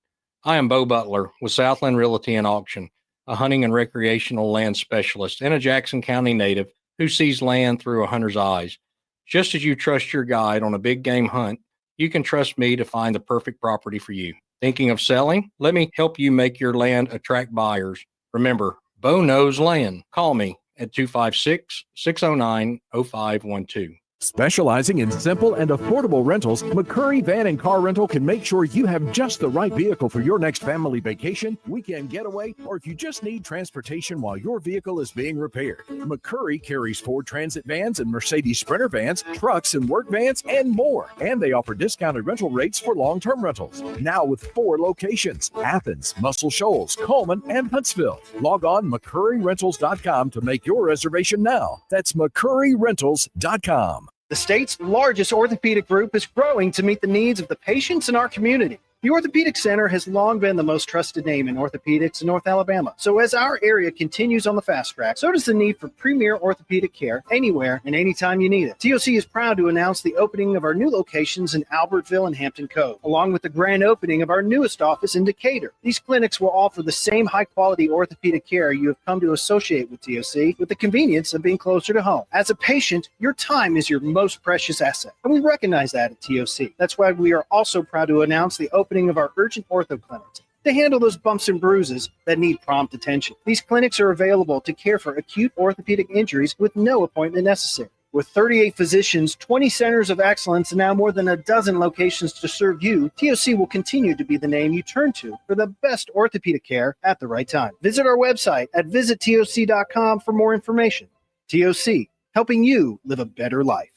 I am Bo Butler with Southland Realty and Auction, a hunting and recreational land specialist and a Jackson County native who sees land through a hunter's eyes. Just as you trust your guide on a big game hunt, you can trust me to find the perfect property for you. Thinking of selling? Let me help you make your land attract buyers. Remember, Bo knows land. Call me at 256-609-0512. Specializing in simple and affordable rentals, McCurry Van and Car Rental can make sure you have just the right vehicle for your next family vacation, weekend getaway, or if you just need transportation while your vehicle is being repaired. McCurry carries Ford Transit vans and Mercedes Sprinter vans, trucks and work vans, and more. And they offer discounted rental rates for long-term rentals. Now with 4 locations: Athens, Muscle Shoals, Coleman, and Huntsville. Log on McCurryRentals.com to make your reservation now. That's McCurryRentals.com. The state's largest orthopedic group is growing to meet the needs of the patients in our community. The Orthopedic Center has long been the most trusted name in orthopedics in North Alabama. So as our area continues on the fast track, so does the need for premier orthopedic care anywhere and anytime you need it. TOC is proud to announce the opening of our new locations in Albertville and Hampton Cove, along with the grand opening of our newest office in Decatur. These clinics will offer the same high-quality orthopedic care you have come to associate with TOC, with the convenience of being closer to home. As a patient, your time is your most precious asset, and we recognize that at TOC. That's why we are also proud to announce the opening of our urgent ortho clinics to handle those bumps and bruises that need prompt attention. These clinics are available to care for acute orthopedic injuries with no appointment necessary. With 38 physicians, 20 centers of excellence, and now more than a dozen locations to serve you, TOC will continue to be the name you turn to for the best orthopedic care at the right time. Visit our website at visittoc.com for more information. TOC, helping you live a better life.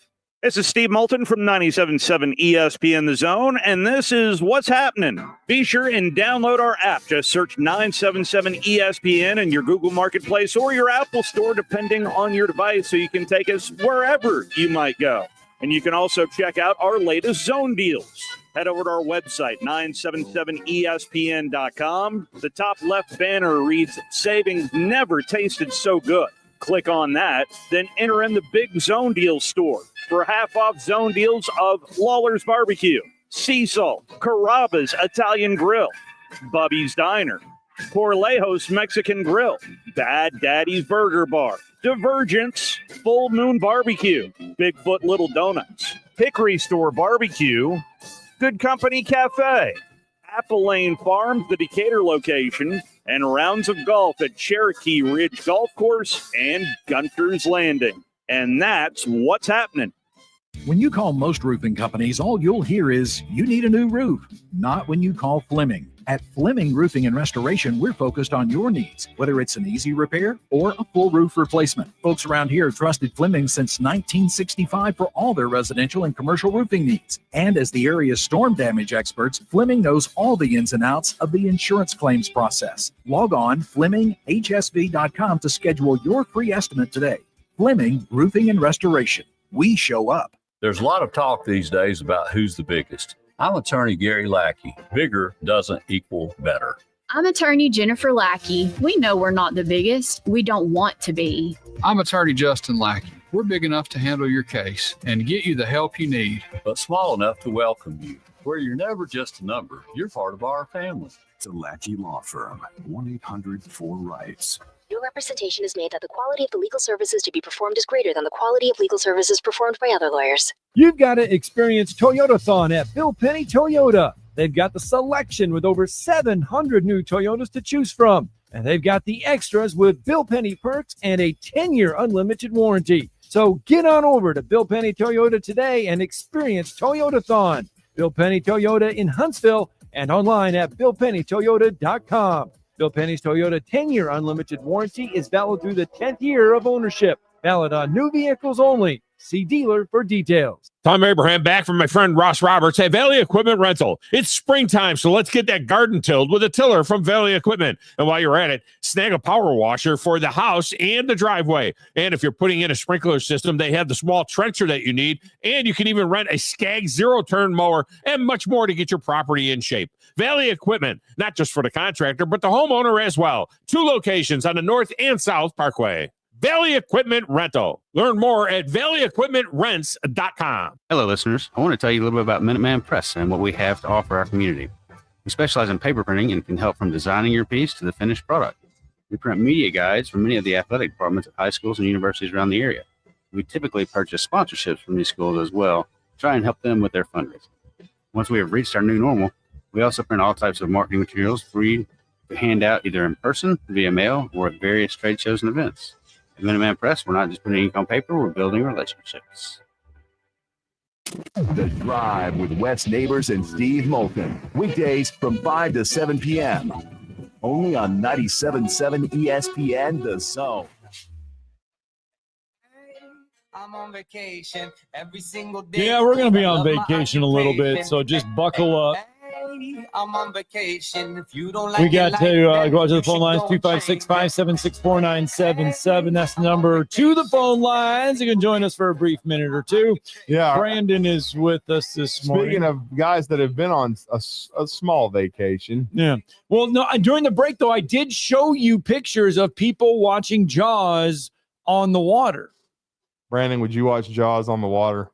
This is Steve Moulton from 97.7 ESPN The Zone, and this is What's Happening. Be sure and download our app. Just search 977 ESPN in your Google Marketplace or your Apple Store, depending on your device, so you can take us wherever you might go. And you can also check out our latest zone deals. head over to our website, 977ESPN.com. The top left banner reads, "Savings never tasted so good." Click on that, then enter in the Big Zone Deals store for half-off zone deals of Lawler's Barbecue, Sea Salt, Carrabba's Italian Grill, Bubby's Diner, Corlejos Mexican Grill, Bad Daddy's Burger Bar, Divergence, Full Moon Barbecue, Bigfoot Little Donuts, Hickory Store Barbecue, Good Company Cafe, Apple Lane Farms, the Decatur location, and rounds of golf at Cherokee Ridge Golf Course and Gunter's Landing. And that's what's happening. When you call most roofing companies, all you'll hear is, "You need a new roof." Not when you call Fleming. At Fleming Roofing and Restoration, we're focused on your needs, whether it's an easy repair or a full roof replacement. Folks around here have trusted Fleming since 1965 for all their residential and commercial roofing needs. And as the area's storm damage experts, Fleming knows all the ins and outs of the insurance claims process. Log on FlemingHSV.com to schedule your free estimate today. Fleming Roofing and Restoration. We show up. There's a lot of talk these days about who's the biggest. I'm attorney Gary Lackey. Bigger doesn't equal better. I'm attorney Jennifer Lackey. We know we're not the biggest. We don't want to be. I'm attorney Justin Lackey. We're big enough to handle your case and get you the help you need, but small enough to welcome you, where you're never just a number. You're part of our family. The Lackey Law Firm, 1-800-4-RIGHTS. Your representation is made that the quality of the legal services to be performed is greater than the quality of legal services performed by other lawyers. You've got to experience Toyotathon at Bill Penny Toyota. They've got the selection with over 700 new Toyotas to choose from. And they've got the extras with Bill Penny perks and a 10-year unlimited warranty. So get on over to Bill Penny Toyota today and experience Toyotathon. Bill Penny Toyota in Huntsville and online at BillPennyToyota.com. Bill Penny's Toyota 10-year unlimited warranty is valid through the 10th year of ownership. Valid on new vehicles only. See dealer for details. Tom Abraham back from my friend Ross Roberts at Valley Equipment Rental. It's springtime, so let's get that garden tilled with a tiller from Valley Equipment. And while you're at it, snag a power washer for the house and the driveway. And if you're putting in a sprinkler system, they have the small trencher that you need. And you can even rent a Skag zero-turn mower and much more to get your property in shape. Valley Equipment, not just for the contractor, but the homeowner as well. 2 locations on the North and South Parkway. Valley Equipment Rental. Learn more at valleyequipmentrents.com. Hello, listeners. I want to tell you a little bit about Minuteman Press and what we have to offer our community. We specialize in paper printing and can help from designing your piece to the finished product. We print media guides for many of the athletic departments at high schools and universities around the area. We typically purchase sponsorships from these schools as well, to try and help them with their fundraising. Once we have reached our new normal, we also print all types of marketing materials for you to hand out either in person, via mail, or at various trade shows and events. At Minuteman Press, we're not just putting ink on paper, we're building relationships. The Drive with Wes Neighbors and Steve Moulton. Weekdays from 5 to 7 p.m. Only on 97.7 ESPN The Zone. I'm on vacation every single day. Yeah, we're going to be on vacation a little bit, so just buckle up. I'm on vacation. If you don't like We got to go out to the phone lines, don't 256-576-4977. That's the number to the phone lines. You can join us for a brief minute or two. Yeah. Brandon is with us this morning. Speaking of guys that have been on a small vacation. Yeah. Well, no, during the break, though, I did show you pictures of people watching Jaws on the water. Brandon, would you watch Jaws on the water?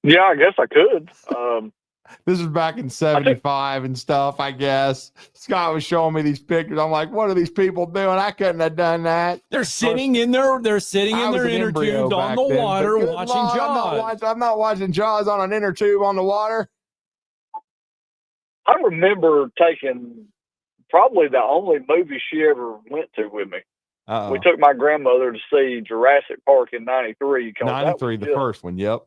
Yeah, I guess I could. This was back in 75 and stuff, I guess. Scott was showing me these pictures. I'm like, what are these people doing? I couldn't have done that. They're sitting in their inner tube on the water watching Jaws. I'm not watching Jaws on an inner tube on the water. I remember taking probably the only movie she ever went to with me. Uh-oh. We took my grandmother to see Jurassic Park in 93. 93, the first one, yep.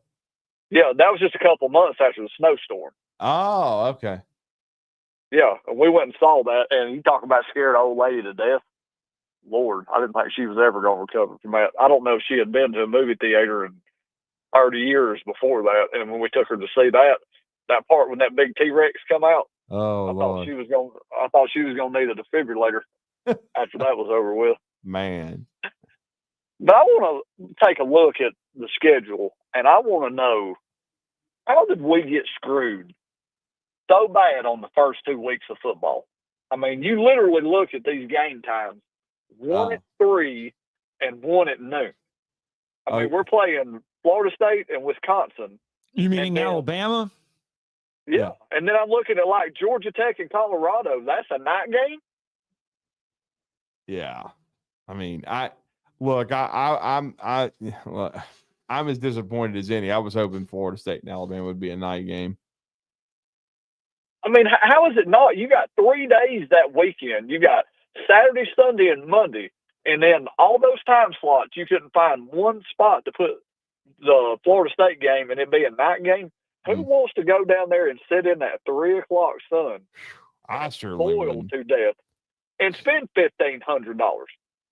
Yeah, that was just a couple months after the snowstorm. Oh, okay. Yeah, we went and saw that, and you talk about scared old lady to death. Lord, I didn't think she was ever going to recover from that. I don't know if she had been to a movie theater in 30 years before that, and when we took her to see that part when that big T-Rex come out, I thought she was going to need a defibrillator after that was over with. Man. But I want to take a look at the schedule, and I want to know, how did we get screwed so bad on the first 2 weeks of football? I mean, you literally look at these game times, one at 3 and one at noon. I mean, we're playing Florida State and Wisconsin. You meaning Alabama? Yeah. And then I'm looking at like Georgia Tech and Colorado. That's a night game. Yeah. I mean, I'm as disappointed as any. I was hoping Florida State and Alabama would be a night game. I mean, how is it not? You got 3 days that weekend. You got Saturday, Sunday, and Monday. And then all those time slots, you couldn't find one spot to put the Florida State game and it be a night game. Who wants to go down there and sit in that 3 o'clock sun? I surely boiled wouldn't. to death and spend $1,500.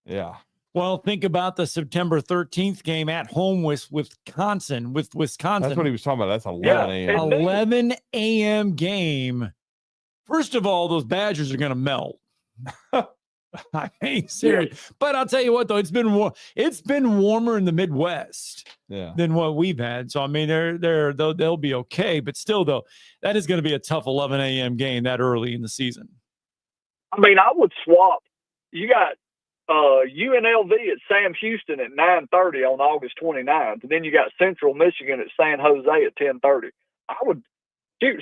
Yeah. Well, think about the September 13th game at home with Wisconsin. That's what he was talking about. That's 11 a.m. 11 a.m. game. First of all, those Badgers are going to melt. I ain't serious. But I'll tell you what, though, it's been warmer in the Midwest than what we've had. So I mean, they'll be okay. But still, though, that is going to be a tough 11 a.m. game that early in the season. I mean, I would swap. You got UNLV at Sam Houston at 9:30 on August 29th, and then you got Central Michigan at San Jose at 10:30. I would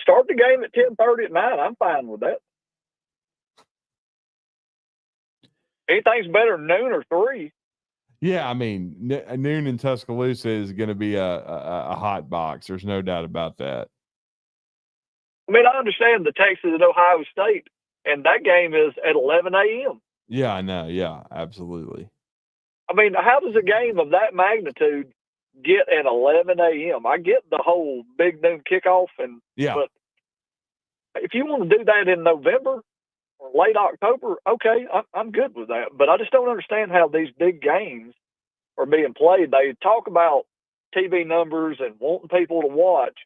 start the game at 10:30 at night. I'm fine with that. Anything's better than noon or 3. Yeah, I mean, noon in Tuscaloosa is going to be a hot box. There's no doubt about that. I mean, I understand the Texas and Ohio State, and that game is at 11 a.m. Yeah, I know. Yeah, absolutely. I mean, how does a game of that magnitude get at 11 a.m.? I get the whole big noon kickoff, but if you want to do that in November or late October, okay, I'm good with that. But I just don't understand how these big games are being played. They talk about TV numbers and wanting people to watch,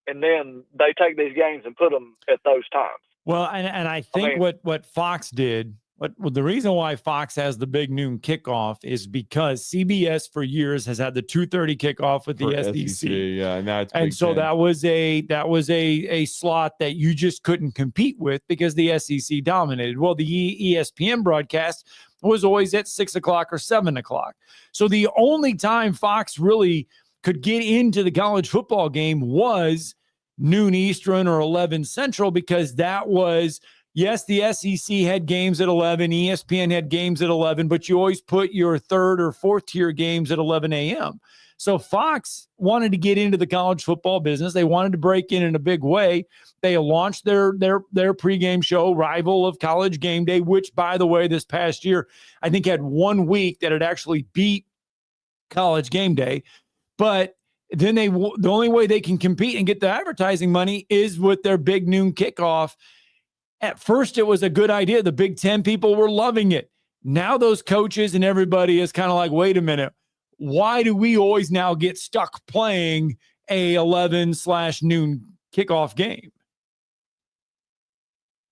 and then they take these games and put them at those times. Well, and I think what Fox did, the reason why Fox has the big noon kickoff is because CBS for years has had the 2:30 kickoff with the SEC. Yeah, now it's and Big so Ten. that was a slot that you just couldn't compete with because the SEC dominated. Well, the ESPN broadcast was always at 6 o'clock or 7 o'clock. So the only time Fox really could get into the college football game was noon Eastern or 11 Central, because that was, yes, the SEC had games at 11, ESPN had games at 11, but you always put your third or fourth tier games at 11 a.m. So Fox wanted to get into the college football business. They wanted to break in a big way. They launched their pregame show, Rival of College Game Day, which, by the way, this past year, I think had 1 week that it actually beat College Game Day. But then the only way they can compete and get the advertising money is with their big noon kickoff. At first, it was a good idea. The Big Ten people were loving it. Now those coaches and everybody is kind of like, wait a minute, why do we always now get stuck playing a 11/noon kickoff game?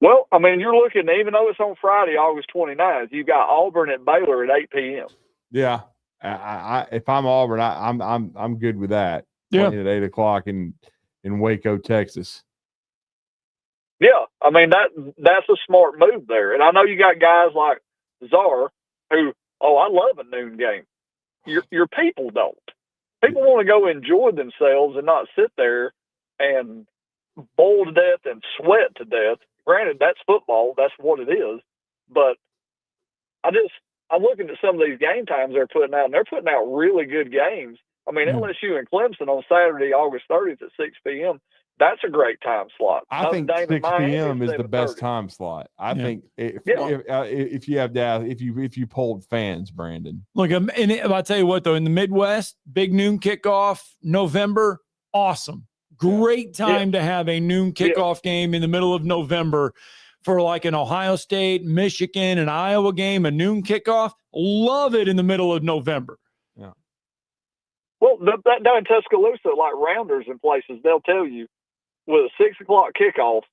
Well, I mean, you're looking, even though it's on Friday, August 29th, you've got Auburn at Baylor at 8 p.m. Yeah. I if I'm Auburn, I'm good with that. Yeah. Playing at 8 o'clock in Waco, Texas. Yeah, I mean, that's a smart move there. And I know you got guys like Czar who, I love a noon game. Your people don't. People want to go enjoy themselves and not sit there and boil to death and sweat to death. Granted, that's football. That's what it is. But I'm looking at some of these game times they're putting out, and they're putting out really good games. I mean, LSU and Clemson on Saturday, August 30th at 6 p.m., that's a great time slot. I think 6 p.m. is the best time slot. I think if you have that, if you polled fans, Brandon. Look, and I'll tell you what, though, in the Midwest, big noon kickoff, November, awesome. Great time to have a noon kickoff game in the middle of November for like an Ohio State, Michigan, and Iowa game, a noon kickoff. Love it in the middle of November. Yeah. Well, that down in Tuscaloosa, like Rounders and places, they'll tell you with a 6 o'clock kickoff,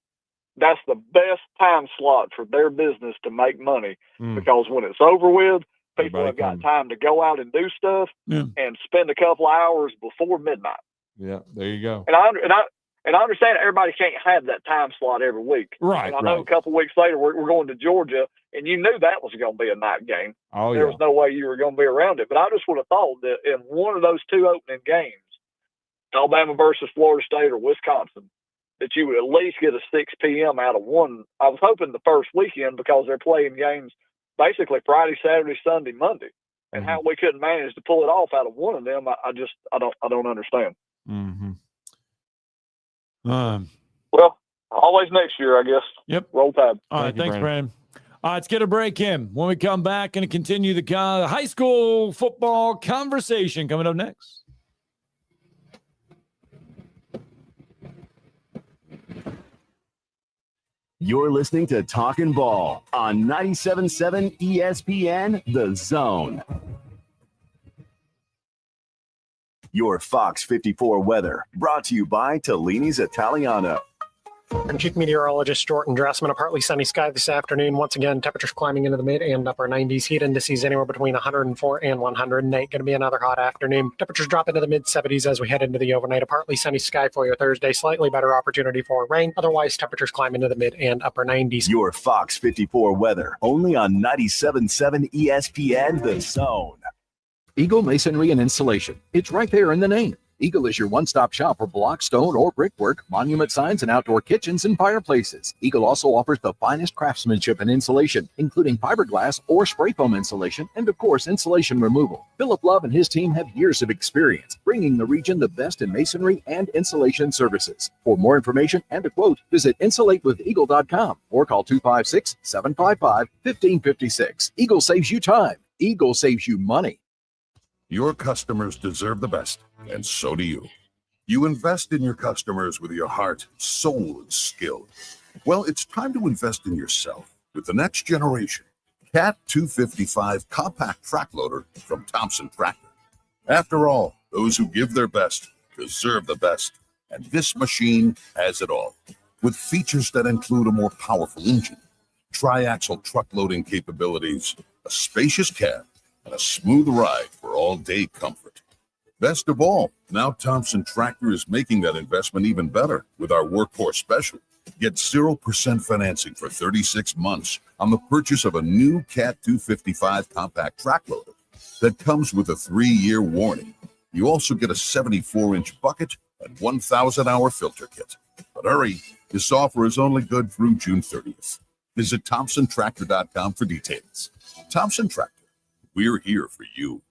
that's the best time slot for their business to make money because when it's over with, people have got time to go out and do stuff and spend a couple of hours before midnight. Yeah, there you go. And I understand everybody can't have that time slot every week. Right. And I know a couple weeks later we're going to Georgia, and you knew that was going to be a night game. Oh, there was no way you were going to be around it. But I just would have thought that in one of those two opening games, Alabama versus Florida State or Wisconsin, that you would at least get a 6 p.m. out of one. I was hoping the first weekend because they're playing games basically Friday, Saturday, Sunday, Monday, and how we couldn't manage to pull it off out of one of them. I don't understand. Mm-hmm. Well, always next year, I guess. Yep. Roll Tide. All right. Thanks, Brandon. All right, let's get a break in. When we come back and continue the high school football conversation coming up next. You're listening to Talkin' Ball on 97.7 ESPN, The Zone. Your Fox 54 weather brought to you by Tellini's Italiano. I'm Chief Meteorologist Jordan Dressman. A partly sunny sky this afternoon. Once again, temperatures climbing into the mid and upper 90s. Heat indices anywhere between 104 and 108. Going to be another hot afternoon. Temperatures drop into the mid 70s as we head into the overnight. A partly sunny sky for your Thursday. Slightly better opportunity for rain. Otherwise, temperatures climb into the mid and upper 90s. Your Fox 54 weather only on 97.7 ESPN, The Zone. Eagle Masonry and Installation. It's right there in the name. Eagle is your one-stop shop for block, stone, or brickwork, monument signs, and outdoor kitchens and fireplaces. Eagle also offers the finest craftsmanship and insulation, including fiberglass or spray foam insulation, and of course, insulation removal. Philip Love and his team have years of experience, bringing the region the best in masonry and insulation services. For more information and a quote, visit insulatewitheagle.com or call 256-755-1556. Eagle saves you time. Eagle saves you money. Your customers deserve the best, and so do you. You invest in your customers with your heart, soul, and skill. Well, it's time to invest in yourself with the next generation Cat 255 compact track loader from Thompson Tractor. After all, those who give their best deserve the best, and this machine has it all. With features that include a more powerful engine, tri-axle truck loading capabilities, a spacious cab, and a smooth ride for all-day comfort. Best of all, now Thompson Tractor is making that investment even better with our Workhorse Special. Get 0% financing for 36 months on the purchase of a new Cat 255 compact track loader that comes with a 3-year warranty. You also get a 74-inch bucket and 1,000-hour filter kit. But hurry, this offer is only good through June 30th. Visit ThompsonTractor.com for details. Thompson Tractor. We're here for you.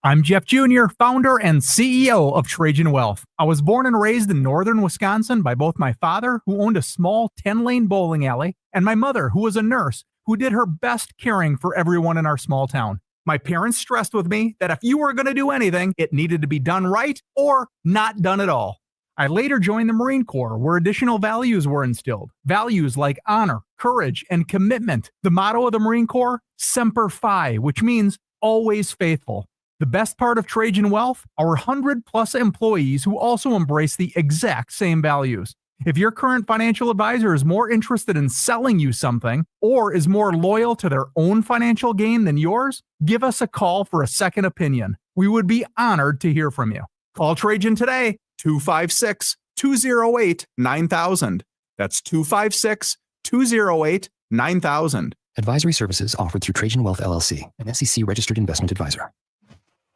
I'm Jeff Jr., founder and CEO of Trajan Wealth. I was born and raised in northern Wisconsin by both my father, who owned a small 10-lane bowling alley, and my mother, who was a nurse, who did her best caring for everyone in our small town. My parents stressed with me that if you were going to do anything, it needed to be done right or not done at all. I later joined the Marine Corps, where additional values were instilled. Values like honor, courage, and commitment. The motto of the Marine Corps, Semper Fi, which means always faithful. The best part of Trajan Wealth, our 100-plus employees who also embrace the exact same values. If your current financial advisor is more interested in selling you something or is more loyal to their own financial gain than yours, give us a call for a second opinion. We would be honored to hear from you. Call Trajan today, 256-208-9000. That's 256-208-9000. Advisory services offered through Trajan Wealth LLC, an SEC-registered investment advisor.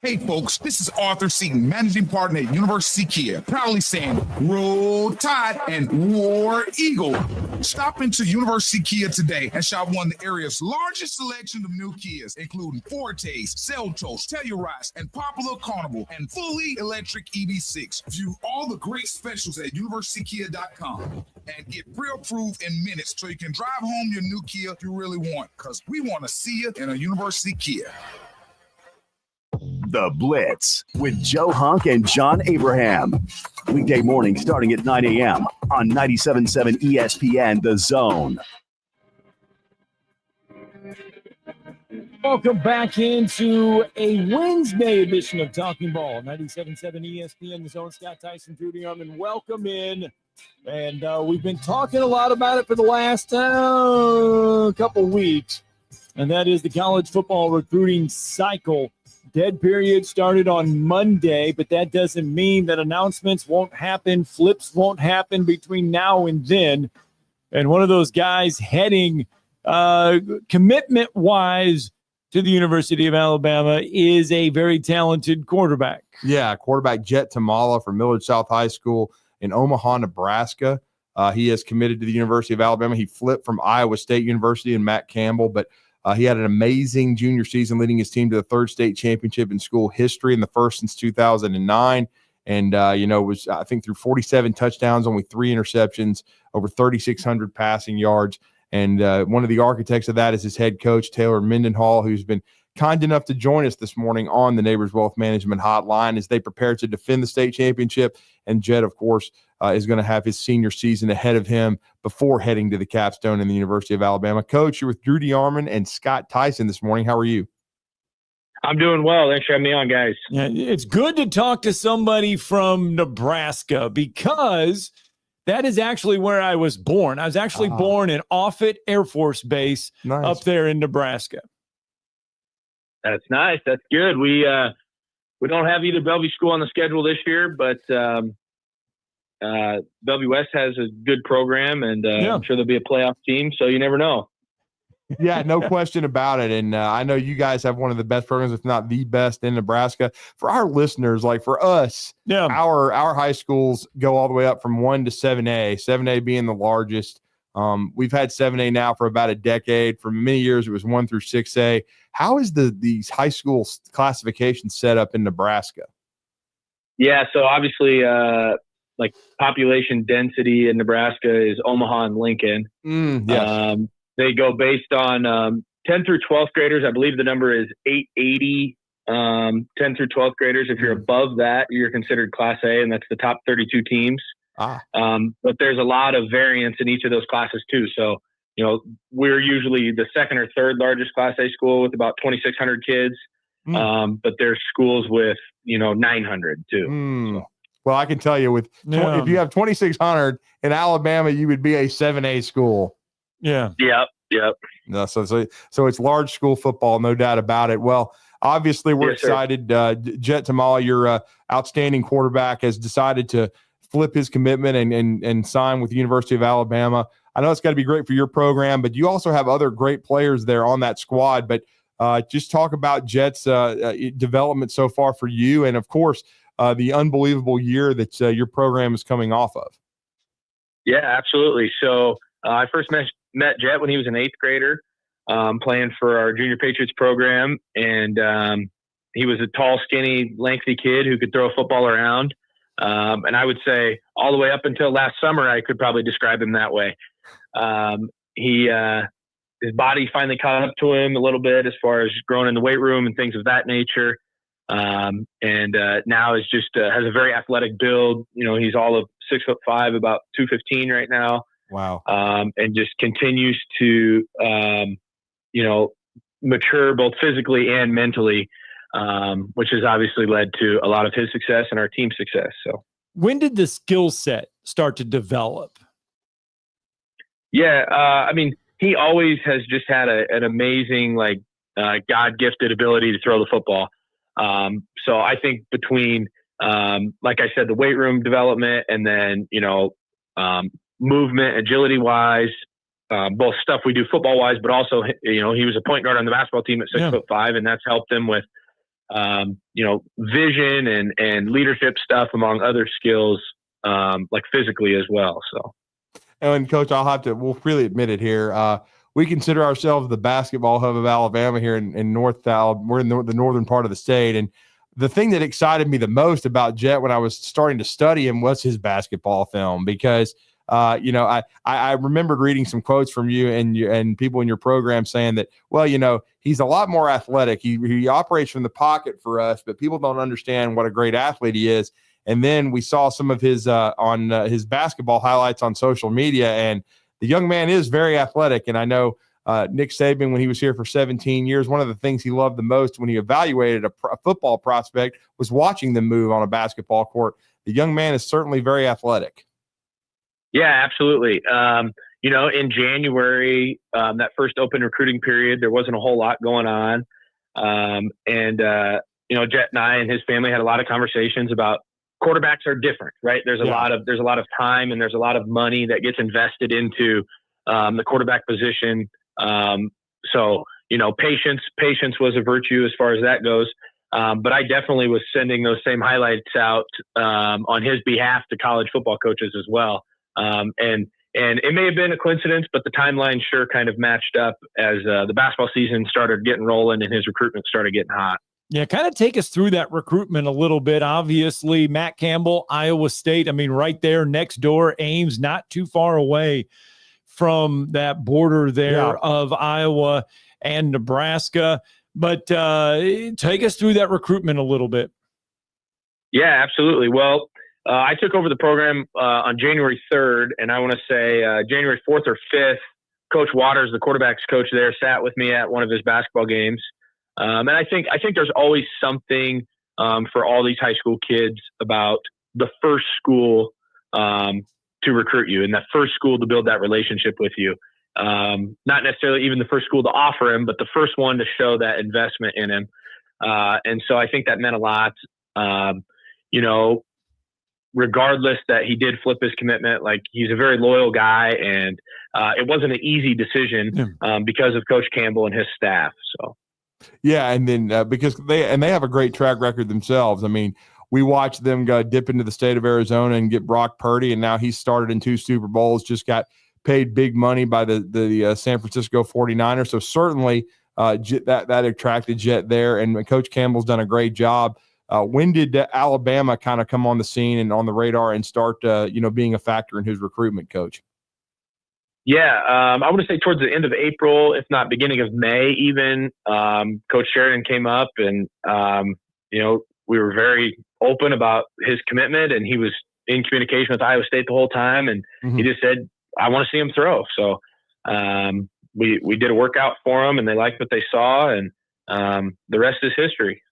Hey folks, this is Arthur Seaton, managing partner at University Kia, proudly saying Roll Tide and War Eagle. Stop into University Kia today and shop one of the area's largest selection of new Kias, including Fortes, Seltos, Telluride, and Popular Carnival, and fully electric EV6. View all the great specials at universitykia.com and get pre-approved in minutes so you can drive home your new Kia you really want, because we want to see you in a University Kia. The Blitz with Joe Hunk and John Abraham. Weekday morning starting at 9 a.m. on 97.7 ESPN, The Zone. Welcome back into a Wednesday edition of Talking Ball, 97.7 ESPN, The Zone. Scott Tyson, Drew DeArmond, welcome in. And we've been talking a lot about it for the last couple weeks, and that is the college football recruiting cycle. Dead period started on Monday, but that doesn't mean that announcements won't happen, flips won't happen between now and then. And one of those guys heading commitment-wise to the University of Alabama is a very talented quarterback. Yeah, quarterback Jet Tamala from Millard South High School in Omaha, Nebraska. He is committed to the University of Alabama. He flipped from Iowa State University and Matt Campbell, but he had an amazing junior season, leading his team to the third state championship in school history and the first since 2009. And, was, I think, through 47 touchdowns, only 3 interceptions, over 3,600 passing yards. And one of the architects of that is his head coach, Taylor Mendenhall, who's been kind enough to join us this morning on the Neighbors Wealth Management Hotline as they prepare to defend the state championship. And Jet, of course, is going to have his senior season ahead of him before heading to the capstone in the University of Alabama. Coach, you're with Drew DeArmond and Scott Theisen this morning. How are you? I'm doing well. Thanks for having me on, guys. Yeah, it's good to talk to somebody from Nebraska because that is actually where I was born. I was actually born in Offutt Air Force Base up there in Nebraska. That's nice. That's good. We don't have either Bellevue school on the schedule this year, but Bellevue West has a good program, and I'm sure there'll be a playoff team, so you never know. Yeah, no question about it. And I know you guys have one of the best programs, if not the best, in Nebraska. For our listeners, like for us, our high schools go all the way up from 1 to 7A, 7A being the largest. We've had 7A now for about a decade. For many years, it was 1 through 6A. How is these high school classification set up in Nebraska? Yeah, so obviously, like population density in Nebraska is Omaha and Lincoln. Yes. They go based on 10 through 12th graders. I believe the number is 880 10 through 12th graders. If you're above that, you're considered Class A, and that's the top 32 teams. But there's a lot of variance in each of those classes too. So, we're usually the second or third largest Class A school with about 2,600 kids. But there's schools with, 900 too. So. Well, I can tell you if you have 2,600 in Alabama, you would be a 7A school. Yeah. Yep. No, so it's large school football, no doubt about it. Well, obviously we're excited. Jet Tamala, your outstanding quarterback, has decided to flip his commitment and sign with the University of Alabama. I know it's got to be great for your program, but you also have other great players there on that squad. But just talk about Jet's development so far for you, and of course the unbelievable year that your program is coming off of. Yeah, absolutely. So I first met Jet when he was an 8th grader, playing for our Junior Patriots program. And he was a tall, skinny, lengthy kid who could throw a football around. And I would say all the way up until last summer, I could probably describe him that way. His body finally caught up to him a little bit as far as growing in the weight room and things of that nature. And now is just has a very athletic build. He's all of 6'5", about 215 right now. Wow. And just continues to, mature both physically and mentally, which has obviously led to a lot of his success and our team's success. So when did the skill set start to develop? Yeah. He always has just had an amazing, God-gifted ability to throw the football. So I think between, like I said, the weight room development and then, movement, agility-wise, both stuff we do football-wise, but also, he was a point guard on the basketball team at 6'5", and that's helped him with, vision and leadership stuff, among other skills, physically as well. So. And Coach, we'll freely admit it here. We consider ourselves the basketball hub of Alabama here in North Alabama. We're in the northern part of the state. And the thing that excited me the most about Jet when I was starting to study him was his basketball film, because I remembered reading some quotes from you and people in your program saying that, he's a lot more athletic. He operates from the pocket for us, but people don't understand what a great athlete he is. And then we saw some of his on his basketball highlights on social media, and the young man is very athletic. And I know Nick Saban, when he was here for 17 years, one of the things he loved the most when he evaluated a football prospect was watching them move on a basketball court. The young man is certainly very athletic. Yeah, absolutely. In January, that first open recruiting period, there wasn't a whole lot going on. Jet and I and his family had a lot of conversations about quarterbacks are different, right? There's a lot of time and there's a lot of money that gets invested into the quarterback position. So patience was a virtue as far as that goes. But I definitely was sending those same highlights out on his behalf to college football coaches as well. And it may have been a coincidence, but the timeline sure kind of matched up as the basketball season started getting rolling and his recruitment started getting hot. Yeah, kind of take us through that recruitment a little bit. Obviously, Matt Campbell, Iowa State. I mean, right there next door, Ames, not too far away from that border there of Iowa and Nebraska. But take us through that recruitment a little bit. Yeah, absolutely. Well, I took over the program on January 3rd, and I want to say January 4th or 5th, Coach Waters, the quarterback's coach there, sat with me at one of his basketball games. And I think there's always something for all these high school kids about the first school to recruit you and that first school to build that relationship with you. Not necessarily even the first school to offer him, but the first one to show that investment in him. And so I think that meant a lot. Regardless that he did flip his commitment, like he's a very loyal guy, and it wasn't an easy decision because of Coach Campbell and his staff. So. Yeah, and then because they have a great track record themselves. I mean, we watched them go dip into the state of Arizona and get Brock Purdy, and now he's started in 2 Super Bowls, just got paid big money by the San Francisco 49ers. So certainly that attracted Jet there, and Coach Campbell's done a great job. When did Alabama kind of come on the scene and on the radar and start being a factor in his recruitment, Coach? Yeah, I want to say towards the end of April, if not beginning of May even, Coach Sheridan came up and, we were very open about his commitment, and he was in communication with Iowa State the whole time. And he just said, I want to see him throw. So we did a workout for him, and they liked what they saw, and the rest is history.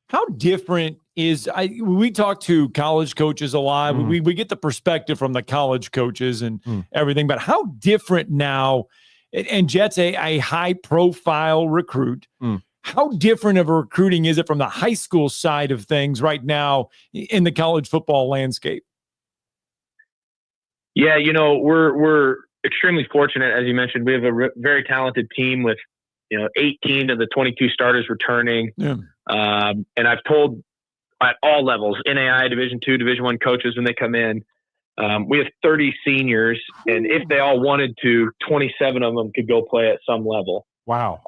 How different is we talk to college coaches a lot. We get the perspective from the college coaches and everything, but how different now, and Jet's a high profile recruit. How different of a recruiting is it from the high school side of things right now in the college football landscape? Yeah, we're extremely fortunate. As you mentioned, we have a very talented team with, 18 of the 22 starters returning. And I've told at all levels, NAI, Division II, Division I coaches, when they come in, we have 30 seniors, and if they all wanted to, 27 of them could go play at some level. Wow.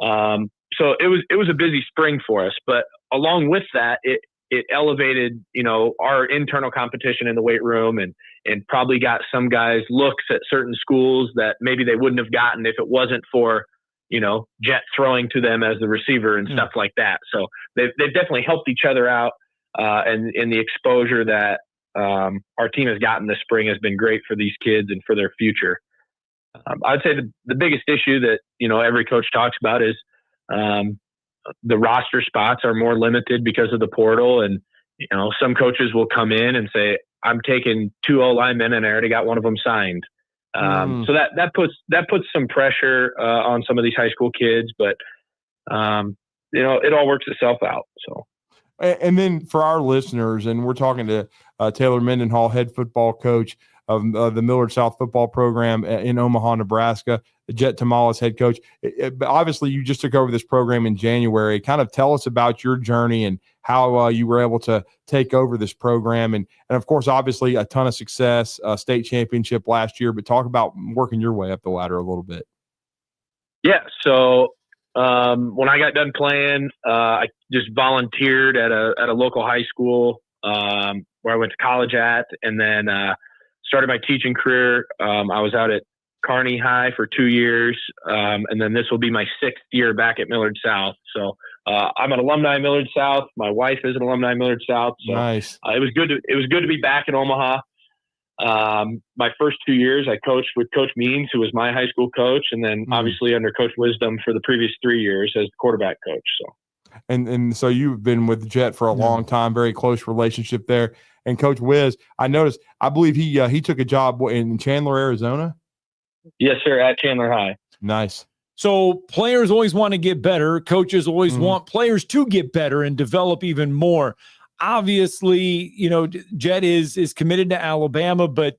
So it was a busy spring for us, but along with that, it elevated, our internal competition in the weight room, and probably got some guys looks at certain schools that maybe they wouldn't have gotten if it wasn't for, Jet throwing to them as the receiver and stuff like that. So they've definitely helped each other out. And the exposure that our team has gotten this spring has been great for these kids and for their future. I'd say the biggest issue that, every coach talks about is the roster spots are more limited because of the portal. And, some coaches will come in and say, I'm taking 2 O-linemen and I already got one of them signed. So that puts some pressure on some of these high school kids, but it all works itself out. So. And then for our listeners, and we're talking to Taylor Mendenhall, head football coach of the Millard South football program in Omaha, Nebraska, Jet Tamales head coach. Obviously, you just took over this program in January. Kind of tell us about your journey and how you were able to take over this program. And of course, obviously, a ton of success, state championship last year, but talk about working your way up the ladder a little bit. Yeah, so when I got done playing, I just volunteered at a local high school where I went to college at, and then started my teaching career. I was out at Kearney High for 2 years, and then this will be my 6th year back at Millard South. So I'm an alumni of Millard South. My wife is an alumni of Millard South. So nice. It was good to be back in Omaha. My first 2 years, I coached with Coach Means, who was my high school coach, and then obviously under Coach Wisdom for the previous 3 years as the quarterback coach. So, and so you've been with Jet for a long time, very close relationship there. And Coach Wiz, I believe he took a job in Chandler, Arizona. Yes, sir, at Chandler High. Nice. So players always want to get better. Coaches always want players to get better and develop even more. Obviously, Jet is committed to Alabama, but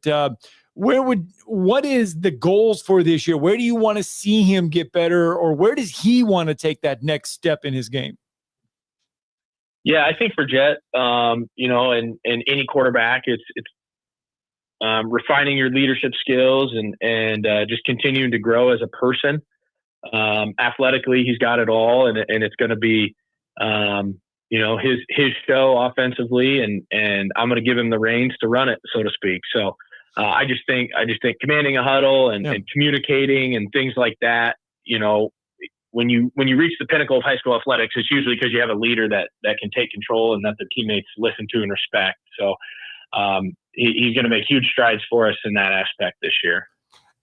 what is the goals for this year? Where do you want to see him get better, or where does he want to take that next step in his game? Yeah, I think for Jet, and any quarterback, it's refining your leadership skills and just continuing to grow as a person. Athletically, he's got it all, and it's going to be, his show offensively, and I'm going to give him the reins to run it, so to speak. So I just think commanding a huddle and communicating and things like that. When you reach the pinnacle of high school athletics, it's usually because you have a leader that can take control and that the teammates listen to and respect. So he's going to make huge strides for us in that aspect this year.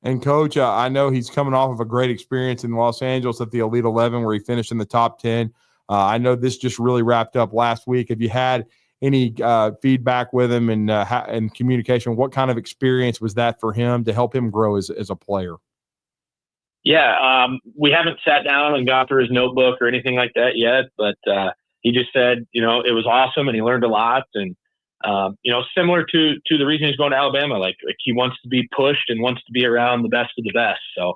And Coach, I know he's coming off of a great experience in Los Angeles at the Elite 11 where he finished in the top 10. I know this just really wrapped up last week. Have you had any feedback with him and communication? What kind of experience was that for him to help him grow as a player? Yeah, we haven't sat down and gone through his notebook or anything like that yet, but he just said, it was awesome and he learned a lot. And, similar to the reason he's going to Alabama, like he wants to be pushed and wants to be around the best of the best. So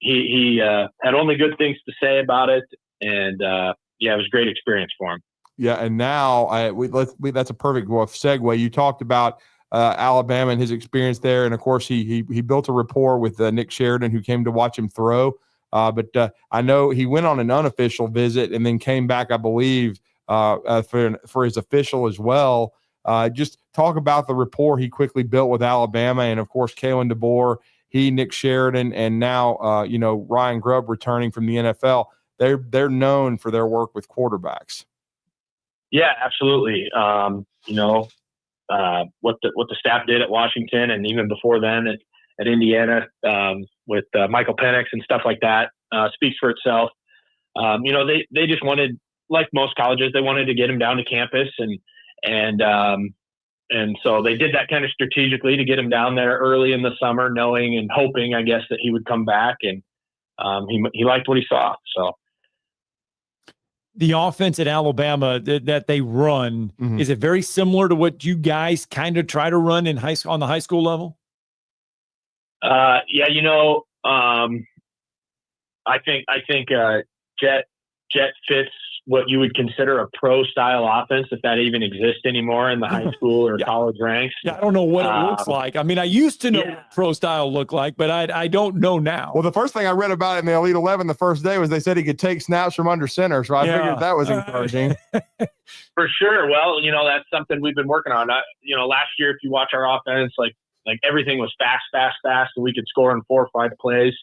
he had only good things to say about it. And it was a great experience for him. Yeah, and now that's a perfect segue. You talked about Alabama and his experience there, and of course he built a rapport with Nick Sheridan, who came to watch him throw. But I know he went on an unofficial visit and then came back, I believe, for his official as well. Just talk about the rapport he quickly built with Alabama, and of course Kalen DeBoer, Nick Sheridan, and now Ryan Grubb returning from the NFL. They're known for their work with quarterbacks. Yeah, absolutely. What the staff did at Washington, and even before then at Indiana with Michael Penix and stuff like that speaks for itself. They just wanted, like most colleges, they wanted to get him down to campus, and so they did that kind of strategically to get him down there early in the summer, knowing and hoping, I guess, that he would come back, and he liked what he saw. So. The offense at Alabama that they run, is it very similar to what you guys kind of try to run in high school, on the high school level? I think Jet fits what you would consider a pro style offense, if that even exists anymore in the high school or college ranks. Yeah, I don't know what it looks like. I mean, I used to know what pro style looked like, but I don't know now. Well, the first thing I read about in the Elite 11 the first day was they said he could take snaps from under center, so I figured that was encouraging. For sure. Well, that's something we've been working on. Last year, if you watch our offense, like everything was fast, and we could score in 4 or 5 plays.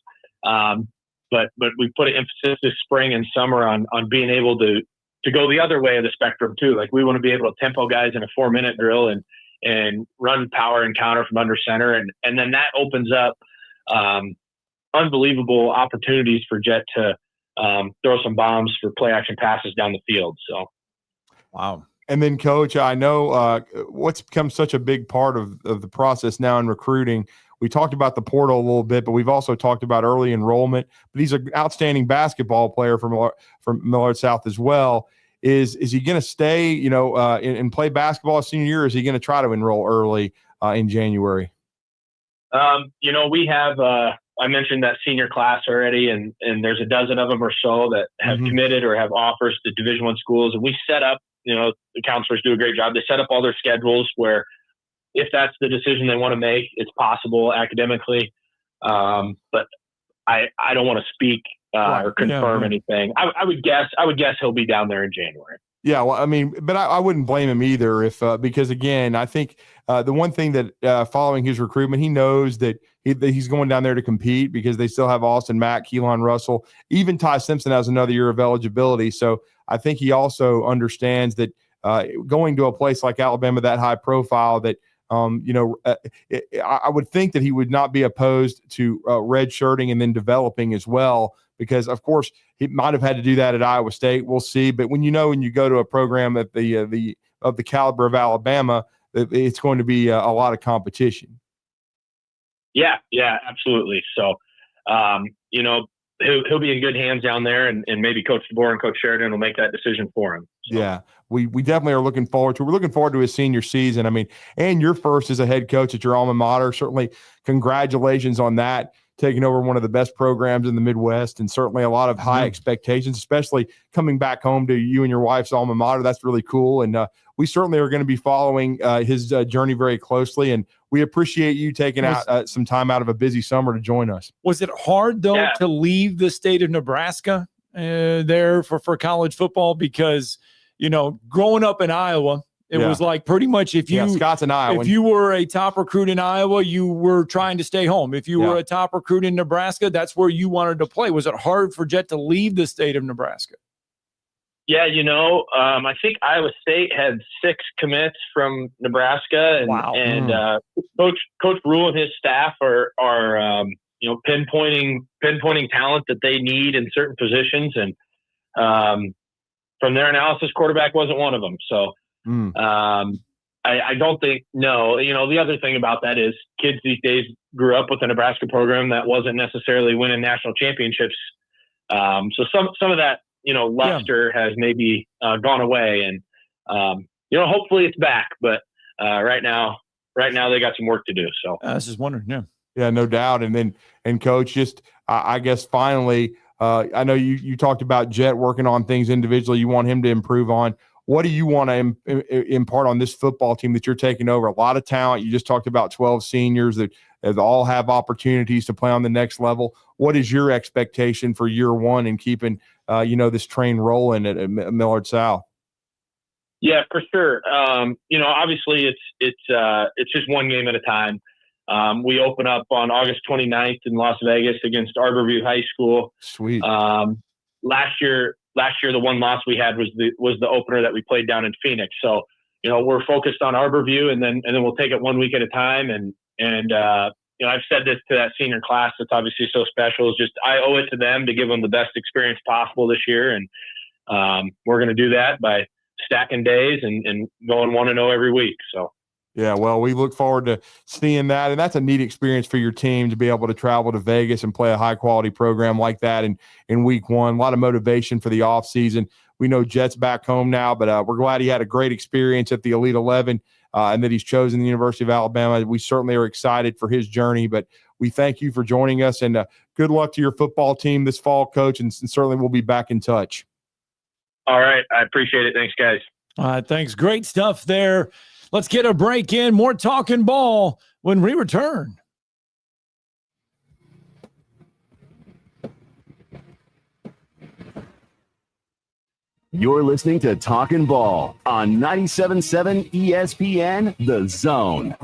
But we put an emphasis this spring and summer on being able to go the other way of the spectrum too. Like we want to be able to tempo guys in a 4-minute drill and run power and counter from under center. And then that opens up unbelievable opportunities for Jet to throw some bombs for play action passes down the field. So, wow. And then, Coach, I know what's become such a big part of the process now in recruiting. We talked about the portal a little bit, but we've also talked about early enrollment. But he's an outstanding basketball player from Millard South as well. Is he going to stay, and play basketball his senior year? Or is he going to try to enroll early in January? We have I mentioned that senior class already, and there's a dozen of them or so that have committed or have offers to Division I schools, and we set up. The counselors do a great job. They set up all their schedules where, if that's the decision they want to make, it's possible academically. But I don't want to speak or confirm anything. I would guess he'll be down there in January. Yeah, well, I mean, but I wouldn't blame him either because again, I think the one thing that following his recruitment, he knows that he's going down there to compete because they still have Austin Mack, Keelan Russell, even Ty Simpson has another year of eligibility. So I think he also understands that going to a place like Alabama, that high profile, that I would think that he would not be opposed to redshirting and then developing as well, because of course he might have had to do that at Iowa State. We'll see. But when you go to a program at the caliber of Alabama, it's going to be a lot of competition. Yeah, absolutely. So, he'll be in good hands down there, and maybe Coach DeBoer and Coach Sheridan will make that decision for him. So. Yeah, we definitely are looking forward to. We're looking forward to his senior season. I mean, and your first as a head coach at your alma mater. Certainly, congratulations on that. Taking over one of the best programs in the Midwest, and certainly a lot of high expectations, especially coming back home to you and your wife's alma mater. That's really cool. And we certainly are going to be following his journey very closely. And we appreciate you taking out some time out of a busy summer to join us. Was it hard, though, to leave the state of Nebraska there for college football? Because, growing up in Iowa, it was like pretty much Scott's in Iowa. If you were a top recruit in Iowa, you were trying to stay home. If you were a top recruit in Nebraska, that's where you wanted to play. Was it hard for Jet to leave the state of Nebraska? Yeah, I think Iowa State had 6 commits from Nebraska, and Coach Rule and his staff are pinpointing talent that they need in certain positions, and from their analysis, quarterback wasn't one of them. So. I don't think the other thing about that is kids these days grew up with a Nebraska program that wasn't necessarily winning national championships. So some of that, luster has maybe gone away, and hopefully it's back. But right now they got some work to do. So I was just wondering, yeah, no doubt. And Coach, just I guess finally, I know you talked about Jet working on things individually. You want him to improve on. What do you want to impart on this football team that you're taking over? A lot of talent. You just talked about 12 seniors that all have opportunities to play on the next level. What is your expectation for year one and keeping, this train rolling at Millard South? Yeah, for sure. Obviously it's just one game at a time. We open up on August 29th in Las Vegas against Arborview High School. Sweet. Last year, the one loss we had was the opener that we played down in Phoenix. So, we're focused on Arborview, and then we'll take it 1 week at a time. And I've said this to that senior class that's obviously so special. Is just I owe it to them to give them the best experience possible this year, and we're going to do that by stacking days and going 1-0 every week. So. Yeah, well, we look forward to seeing that, and that's a neat experience for your team to be able to travel to Vegas and play a high-quality program like that in week one. A lot of motivation for the offseason. We know Jet's back home now, but we're glad he had a great experience at the Elite 11 and that he's chosen the University of Alabama. We certainly are excited for his journey, but we thank you for joining us, and good luck to your football team this fall, Coach, and certainly we'll be back in touch. All right. I appreciate it. Thanks, guys. All right, thanks. Great stuff there. Let's get a break in. More Talkin' Ball when we return. You're listening to Talkin' Ball on 97.7 ESPN, The Zone.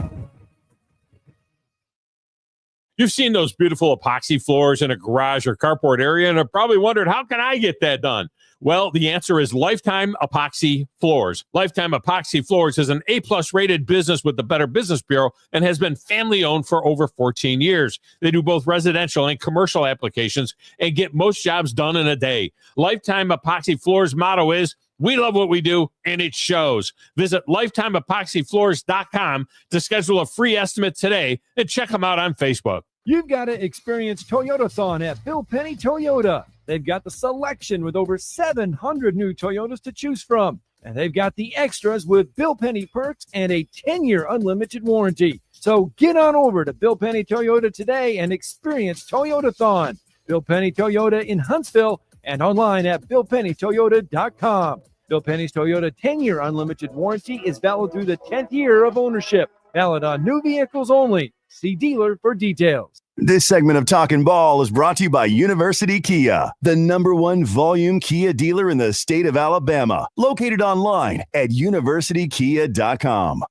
You've seen those beautiful epoxy floors in a garage or carport area and have probably wondered, how can I get that done? Well, the answer is Lifetime Epoxy Floors. Lifetime Epoxy Floors is an A-plus rated business with the Better Business Bureau and has been family-owned for over 14 years. They do both residential and commercial applications and get most jobs done in a day. Lifetime Epoxy Floors' motto is, we love what we do, and it shows. Visit lifetimeepoxyfloors.com to schedule a free estimate today and check them out on Facebook. You've got to experience Toyotathon at Bill Penny Toyota. They've got the selection with over 700 new Toyotas to choose from. And they've got the extras with Bill Penny perks and a 10-year unlimited warranty. So get on over to Bill Penny Toyota today and experience Toyotathon. Bill Penny Toyota in Huntsville and online at BillPennyToyota.com. Bill Penny's Toyota 10-year unlimited warranty is valid through the 10th year of ownership. Valid on new vehicles only. See dealer for details. This segment of Talkin' Ball is brought to you by University Kia, the #1 volume Kia dealer in the state of Alabama. Located online at universitykia.com.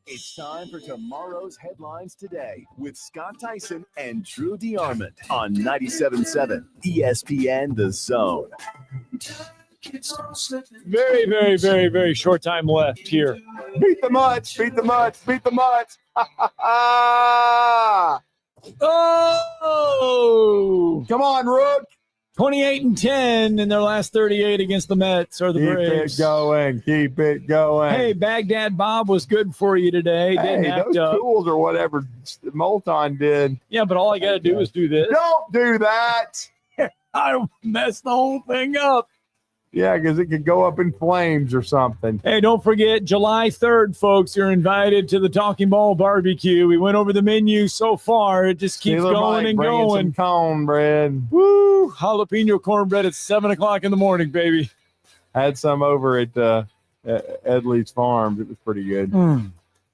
It's time for tomorrow's headlines today with Scott Tyson and Drew DeArmond on 97.7 ESPN The Zone. Very, very, very, very short time left here. Beat the Mutts, beat the Mutts, beat the Mutts. Oh! Come on, Rook. 28-10 in their last 38 against the Mets or the Braves. Keep it going. Hey, Baghdad Bob was good for you today. Didn't act those up. tools or whatever Molton did. Yeah, but all I got to do is do this. Don't do that. I messed the whole thing up. Yeah, because it could go up in flames or something. Hey, don't forget, July 3rd, folks, you're invited to the Talking Ball Barbecue. We went over the menu so far. It just keeps Taylor going Mike and bringing going. some cornbread. Woo! Jalapeno cornbread at 7 o'clock in the morning, baby. Had some over at Edley's Farms. It was pretty good. Anyway.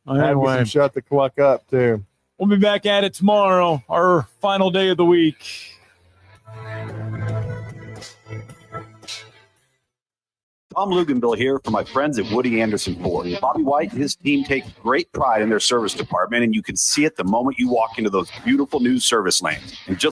Had some Shut the Cluck Up, too. We'll be back at it tomorrow, our final day of the week. Tom Luganville here for my friends at Woody Anderson Ford. Bobby White and his team take great pride in their service department, and you can see it the moment you walk into those beautiful new service lanes. And just